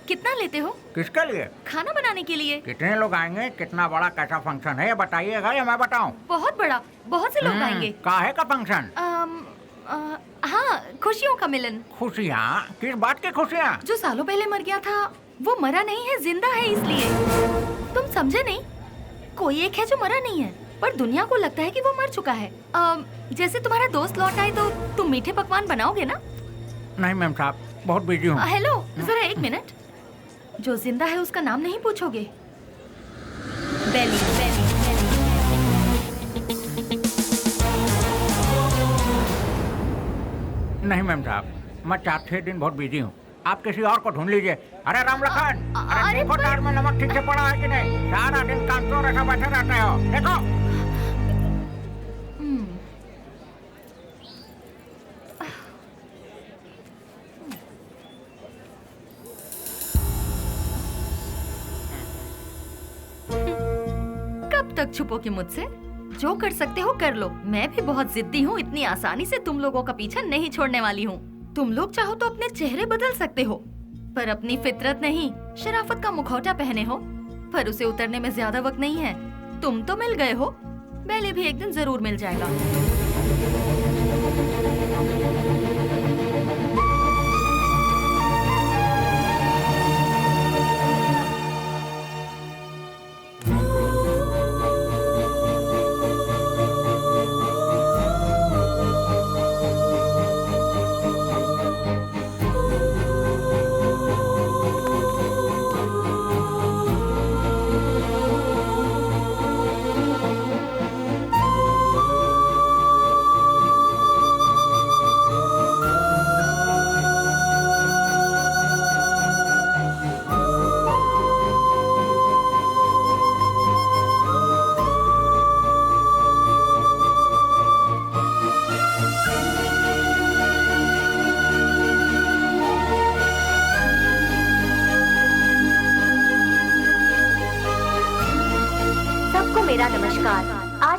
कितना लेते हो? किसके लिए? खाना बनाने के लिए। कितने लोग आएंगे, कितना बड़ा कैसा फंक्शन है ये बताइएगा या मैं बताऊँ? बहुत बड़ा, बहुत से लोग आएंगे। काहे का फंक्शन? हाँ, खुशियों का मिलन। खुशियाँ? किस बात की खुशियाँ? जो सालों पहले मर गया था वो मरा नहीं है, जिंदा है, इसलिए। तुम समझे नहीं? कोई एक है जो मरा नहीं है पर दुनिया को लगता है कि वो मर चुका है। जैसे तुम्हारा दोस्त लौट आए तो तुम मीठे पकवान बनाओगे ना? नहीं मैम साहब, बहुत बिजी हूँ। हेलो, जरा एक मिनट। जो जिंदा है उसका नाम नहीं पूछोगे? बेली, बेली, बेली। नहीं मैम साहब, मैं 4-6 दिन बहुत बिजी हूँ, आप किसी और को ढूंढ लीजिए। अरे राम लखन, अरे देखो तार में नमक ठीक से पड़ा है कि नहीं? सारा दिन काम चोर ऐसा बैठे रहते हो, देखो। कब तक छुपोगे मुझसे? जो कर सकते हो कर लो। मैं भी बहुत जिद्दी हूँ, इतनी आसानी से तुम लोगों का पीछा नहीं छोड़ने वाली हूँ। तुम लोग चाहो तो अपने चेहरे बदल सकते हो, पर अपनी फितरत नहीं। शराफत का मुखौटा पहने हो, पर उसे उतरने में ज्यादा वक्त नहीं है। तुम तो मिल गए हो, बेली भी एक दिन जरूर मिल जाएगा।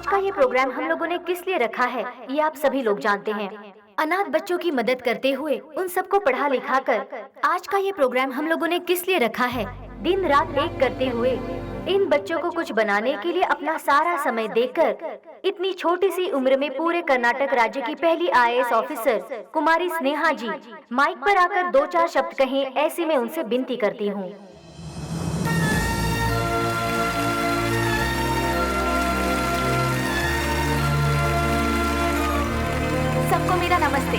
आज का ये प्रोग्राम हम लोगों ने किस लिए रखा है ये आप सभी लोग जानते हैं। अनाथ बच्चों की मदद करते हुए उन सबको पढ़ा लिखा कर आज का ये प्रोग्राम हम लोगों ने किस लिए रखा है, दिन रात एक करते हुए इन बच्चों को कुछ बनाने के लिए अपना सारा समय देकर इतनी छोटी सी उम्र में पूरे कर्नाटक राज्य की पहली IAS ऑफिसर कुमारी स्नेहा जी माइक पर आकर 2-4 शब्द कहें, ऐसी मैं उनसे विनती करती हूँ। सबको मेरा नमस्ते।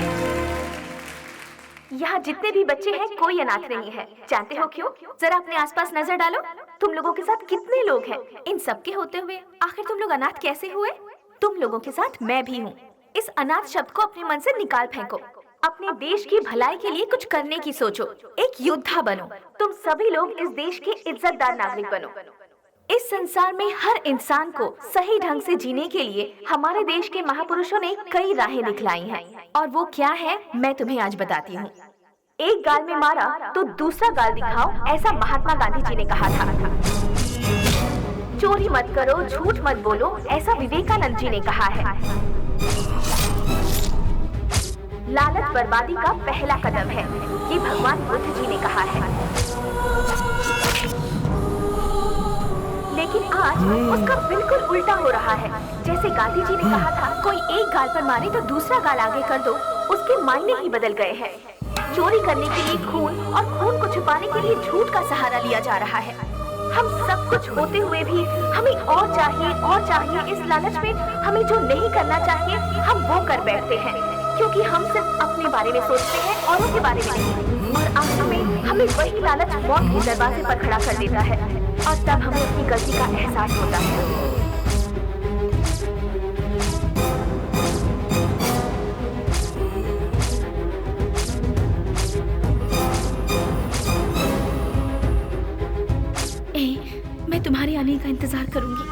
यहाँ जितने भी बच्चे हैं कोई अनाथ नहीं है। जानते हो क्यों? जरा अपने आसपास नजर डालो, तुम लोगों के साथ कितने लोग हैं। इन सब के होते हुए आखिर तुम लोग अनाथ कैसे हुए? तुम लोगों के साथ मैं भी हूँ। इस अनाथ शब्द को अपने मन से निकाल फेंको। अपने देश की भलाई के लिए कुछ करने की सोचो, एक योद्धा बनो। तुम सभी लोग इस देश के इज्जतदार नागरिक बनो। इस संसार में हर इंसान को सही ढंग से जीने के लिए हमारे देश के महापुरुषों ने कई राहें दिखलाई हैं, और वो क्या है मैं तुम्हें आज बताती हूँ। एक गाल में मारा तो दूसरा गाल दिखाओ, ऐसा महात्मा गांधी जी ने कहा था। चोरी मत करो, झूठ मत बोलो, ऐसा विवेकानंद जी ने कहा है। लालच बर्बादी का पहला कदम है, ये भगवान बुद्ध जी ने कहा है। लेकिन आज उसका बिल्कुल उल्टा हो रहा है। जैसे गांधी जी ने कहा था, कोई एक गाल पर मारे तो दूसरा गाल आगे कर दो, उसके मायने ही बदल गए हैं। चोरी करने के लिए खून और खून को छुपाने के लिए झूठ का सहारा लिया जा रहा है। हम सब कुछ होते हुए भी हमें और चाहिए। इस लालच में हमें जो नहीं करना चाहिए हम वो कर बैठते हैं, क्योंकि हम सिर्फ अपने बारे में सोचते हैं, औरों के बारे में नहीं। और आखिर में हमें वही लालच मौत के दरवाजे पर खड़ा कर देता है, और तब हमें अपनी गलती का एहसास होता है। मैं तुम्हारे आने का इंतजार करूंगी।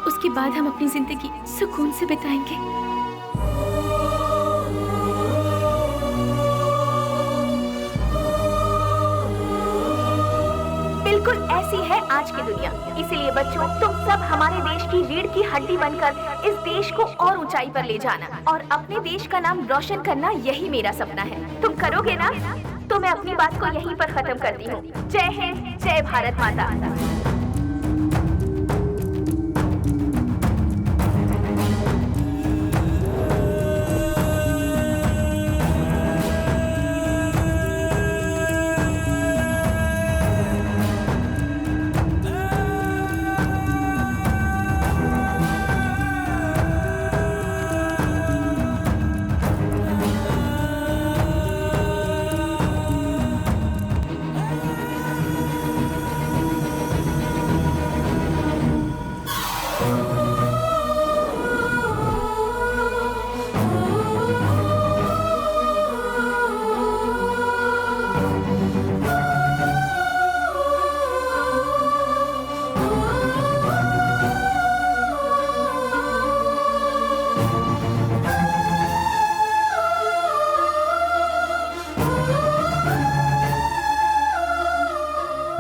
उसके बाद हम अपनी जिंदगी सुकून से बिताएंगे। बिल्कुल ऐसी है आज की दुनिया। इसीलिए बच्चों, तुम सब हमारे देश की रीढ़ की हड्डी बनकर इस देश को और ऊंचाई पर ले जाना और अपने देश का नाम रोशन करना, यही मेरा सपना है। तुम करोगे ना? तो मैं अपनी बात को यहीं पर खत्म करती हूँ। जय हिंद, जय भारत माता।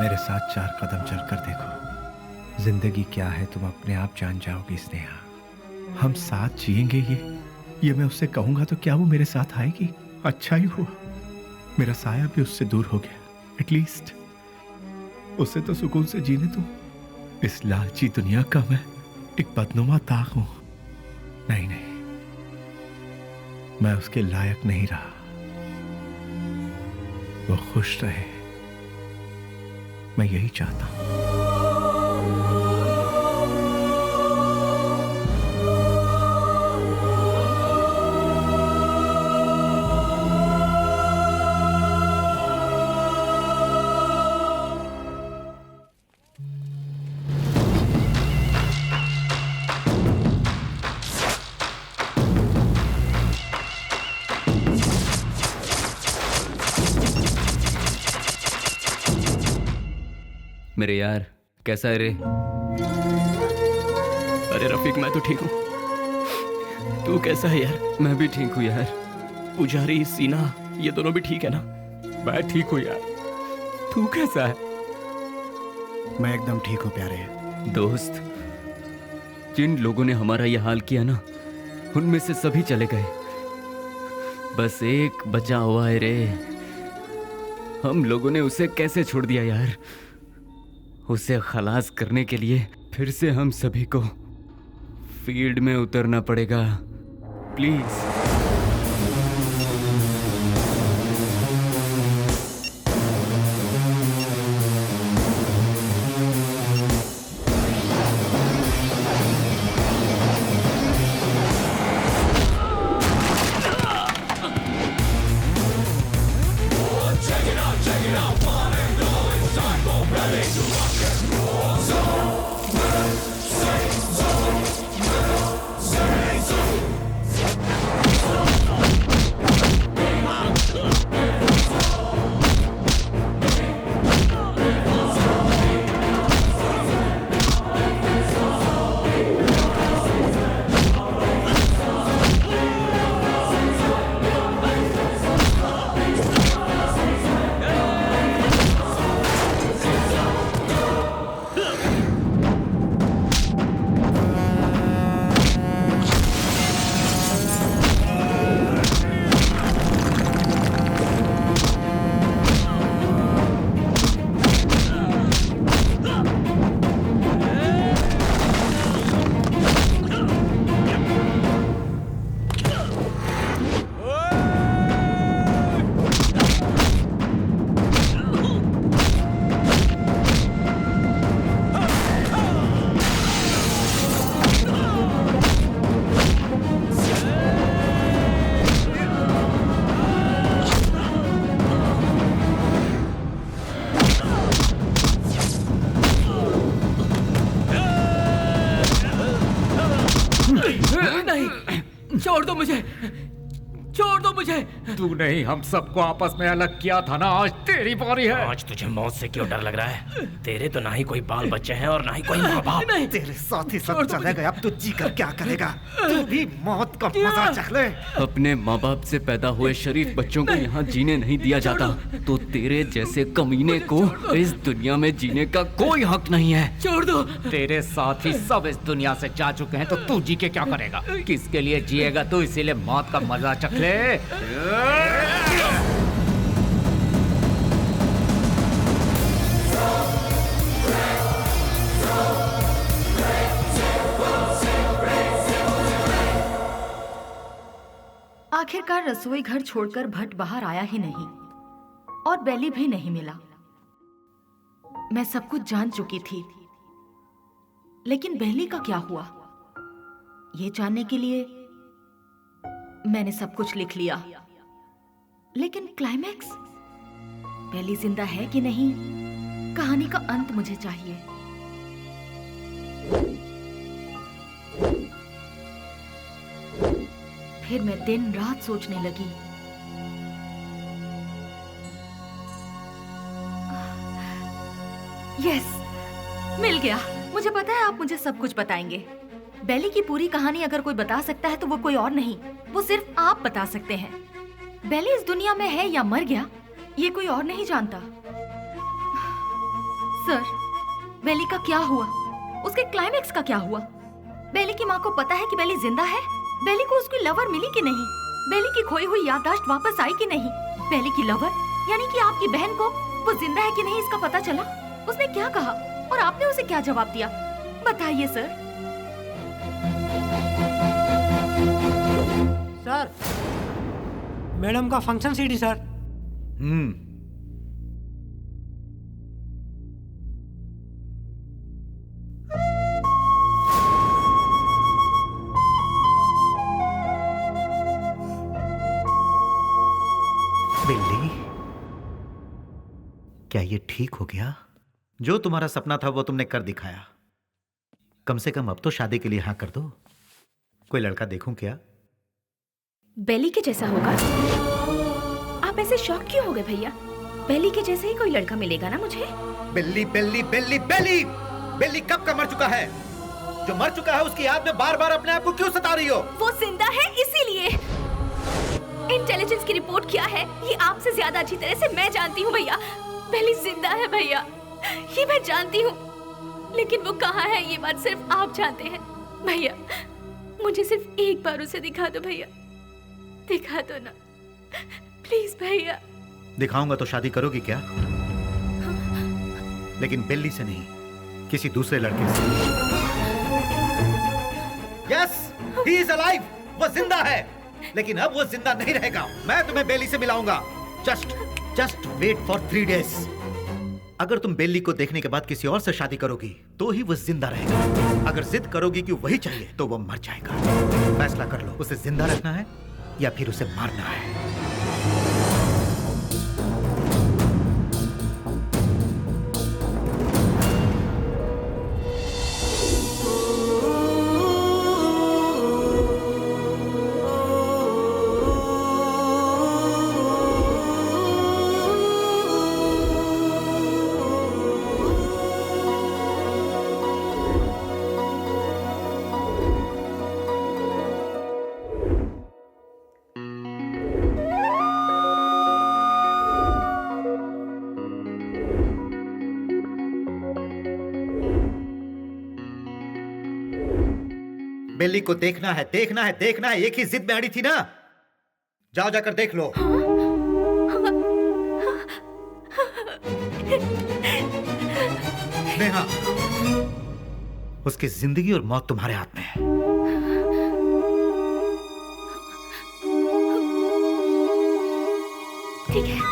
मेरे साथ 4 कदम चलकर देखो। जिंदगी क्या है तुम अपने आप जान जाओगी स्नेहा। हम साथ जिएंगे ये मैं उससे कहूंगा तो क्या वो मेरे साथ आएगी? अच्छा ही हुआ मेरा साया भी उससे दूर हो गया। एटलीस्ट उससे तो सुकून से जीने दो। इस लालची दुनिया का मैं एक बदनुमा दाग हूं। नहीं, मैं उसके लायक नहीं रहा। वो खुश रहे, मैं यही चाहता हूं। मेरे यार, कैसा है रे? अरे रफीक, मैं तो ठीक हूँ। तू कैसा है यार? मैं भी ठीक हूँ यार। पुजारी, सीना, ये दोनों भी ठीक है ना? मैं ठीक हूँ यार। तू कैसा है? मैं एकदम ठीक हूँ प्यारे। दोस्त, जिन लोगों ने हमारा यह हाल किया ना, उनमें से सभी चले गए, बस एक बचा हुआ है रे। हम लोगों ने उसे कैसे छोड़ दिया यार? उसे खलास करने के लिए फिर से हम सभी को फील्ड में उतरना पड़ेगा। प्लीज। छोड़ दो मुझे, छोड़ दो मुझे। तू नहीं हम सबको आपस में अलग किया था ना, आज तेरी बारी है। आज तुझे मौत से क्यों डर लग रहा है? तेरे तो ना ही कोई बाल बच्चे हैं और ना ही कोई माँ बाप। नहीं, तेरे साथ ही सब चले गए, अब तू जी कर क्या करेगा? तू भी मौत का मजा चख ले। अपने माँ बाप से पैदा हुए शरीफ बच्चों को यहाँ जीने नहीं दिया जाता, तो तेरे जैसे कमीने को इस दुनिया में जीने का कोई हक नहीं है। छोड़ दो। तेरे साथ ही सब इस दुनिया से जा चुके हैं, तो तू जी के क्या करेगा? किसके लिए जिएगा तू? इसीलिए मौत का मजा चख ले। आखिरकार रसोई घर छोड़कर भट्ट बाहर आया ही नहीं और बेली भी नहीं मिला। मैं सब कुछ जान चुकी थी, लेकिन बेली का क्या हुआ, ये जानने के लिए मैंने सब कुछ लिख लिया। लेकिन क्लाइमैक्स, बेली जिंदा है कि नहीं, कहानी का अंत मुझे चाहिए। फिर मैं दिन रात सोचने लगी। यस, मिल गया। मुझे पता है आप मुझे सब कुछ बताएंगे। बेली की पूरी कहानी अगर कोई बता सकता है तो वो कोई और नहीं, वो सिर्फ आप बता सकते हैं। बेली इस दुनिया में है या मर गया, ये कोई और नहीं जानता। सर, बेली का क्या हुआ? उसके क्लाइमैक्स का क्या हुआ? बेली की माँ को पता है कि बेली जिंदा है? बेली को उसकी लवर मिली कि नहीं? बेली की खोई हुई याददाश्त वापस आई कि नहीं? बेली की लवर यानी कि आपकी बहन को वो जिंदा है कि नहीं इसका पता चला? उसने क्या कहा और आपने उसे क्या जवाब दिया? बताइए सर। सर, मैडम का फंक्शन सीडी सर। बिल्ली, क्या ये ठीक हो गया? जो तुम्हारा सपना था वो तुमने कर दिखाया। कम से कम अब तो शादी के लिए हाँ कर दो। कोई लड़का देखूं क्या? बेली के जैसा होगा? आप ऐसे शॉक क्यों हो गए भैया? बेली के जैसे ही कोई लड़का मिलेगा ना मुझे। बिल्ली बिल्ली बिल्ली बिल्ली बिल्ली कब का मर चुका है? जो मर चुका है उसकी याद में बार बार अपने आप को क्यों सता रही हो? वो जिंदा है इसीलिए। इंटेलिजेंस की रिपोर्ट क्या है ये आपसे ज्यादा अच्छी तरह से मैं जानती हूँ भैया। बेली जिंदा है भैया। ये मैं जानती हूँ, लेकिन वो कहाँ है ये बात सिर्फ आप जानते हैं। भैया मुझे सिर्फ एक बार उसे दिखा दो भैया, दिखा दो ना प्लीज भैया। दिखाऊंगा तो शादी करोगी क्या? लेकिन बेली से नहीं, किसी दूसरे लड़के से। यस, ही इज अलाइव, वो जिंदा है, लेकिन अब वो जिंदा नहीं रहेगा। मैं तुम्हें बेली से मिलाऊंगा। Just wait for 3 days। अगर तुम बेली को देखने के बाद किसी और से शादी करोगी तो ही वो जिंदा रहेगा। अगर जिद करोगी कि वही चाहिए तो वो मर जाएगा। फैसला कर लो, उसे जिंदा रखना है या फिर उसे मारना है। बेली को देखना है, देखना है, देखना है। एक ही जिद में अड़ी थी ना। जाओ जाकर देख लो। नेहा, उसकी जिंदगी और मौत तुम्हारे हाथ में है। ठीक है।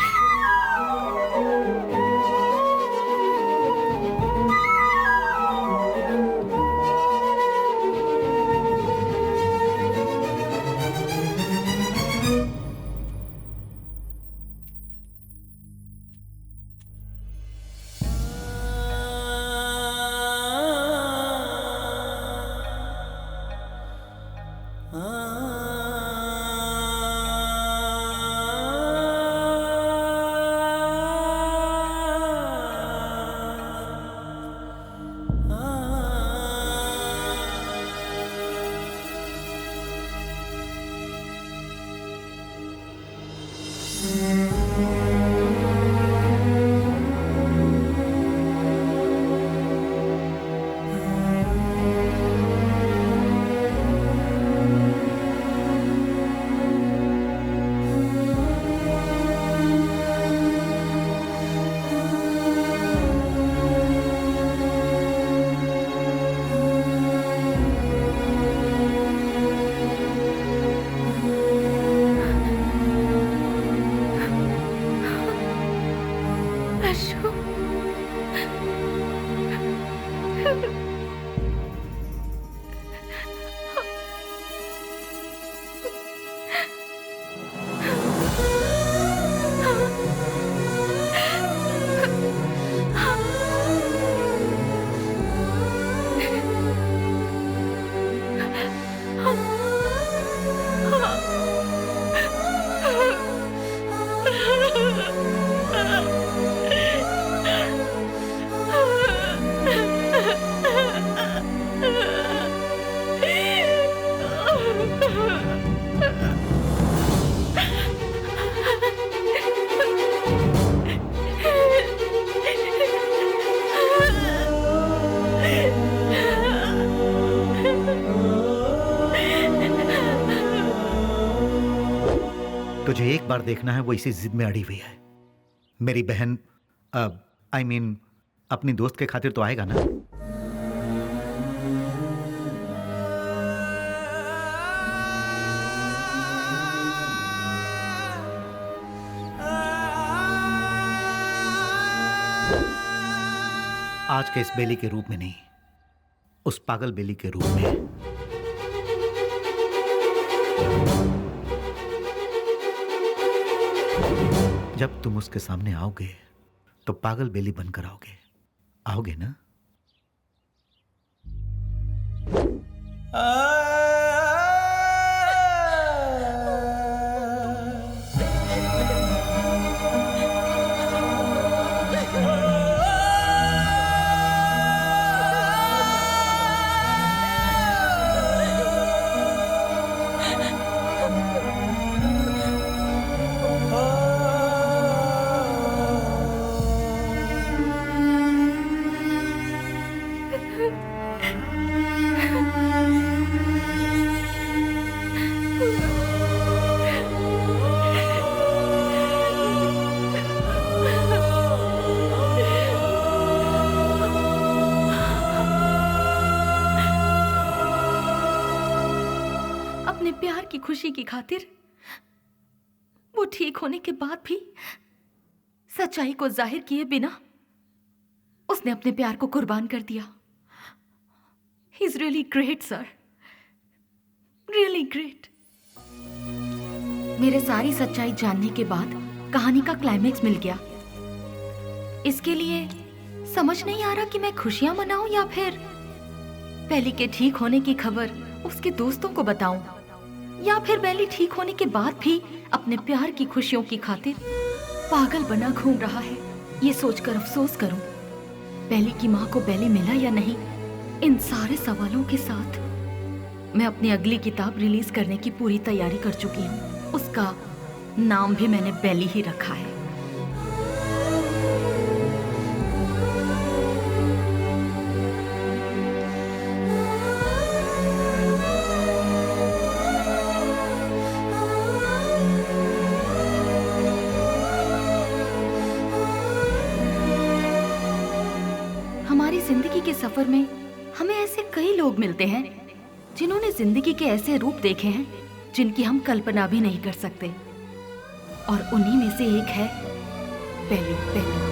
तुझे एक बार देखना है, वो इसी जिद में अड़ी हुई है। मेरी बहन I mean, अपनी दोस्त के खातिर तो आएगा ना। आज के इस बेली के रूप में नहीं, उस पागल बेली के रूप में। जब तुम उसके सामने आओगे तो पागल बेली बनकर आओगे, आओगे ना? अपने प्यार की खुशी की खातिर वो ठीक होने के बाद भी सच्चाई को जाहिर किए बिना उसने अपने प्यार को कुर्बान कर दिया। He is really great sir, really great. मेरे सारी सच्चाई जानने के बाद कहानी का क्लाइमेक्स मिल गया। इसके लिए समझ नहीं आ रहा कि मैं खुशियां मनाऊं या फिर बेली के ठीक होने की खबर उसके दोस्तों को बताऊं, या फिर बेली ठीक होने के बाद भी अपने प्यार की खुशियों की खातिर पागल बना घूम रहा है। ये सोचकर अफसोस करूं बेली की माँ को बेली मिला या नहीं। इन सारे सवालों के साथ मैं अपनी अगली किताब रिलीज करने की पूरी तैयारी कर चुकी हूँ। उसका नाम भी मैंने बेली ही रखा है। हमारी जिंदगी के सफर में हमें ऐसे कई लोग मिलते हैं जिन्होंने जिंदगी के ऐसे रूप देखे हैं जिनकी हम कल्पना भी नहीं कर सकते, और उन्हीं में से एक है बेली।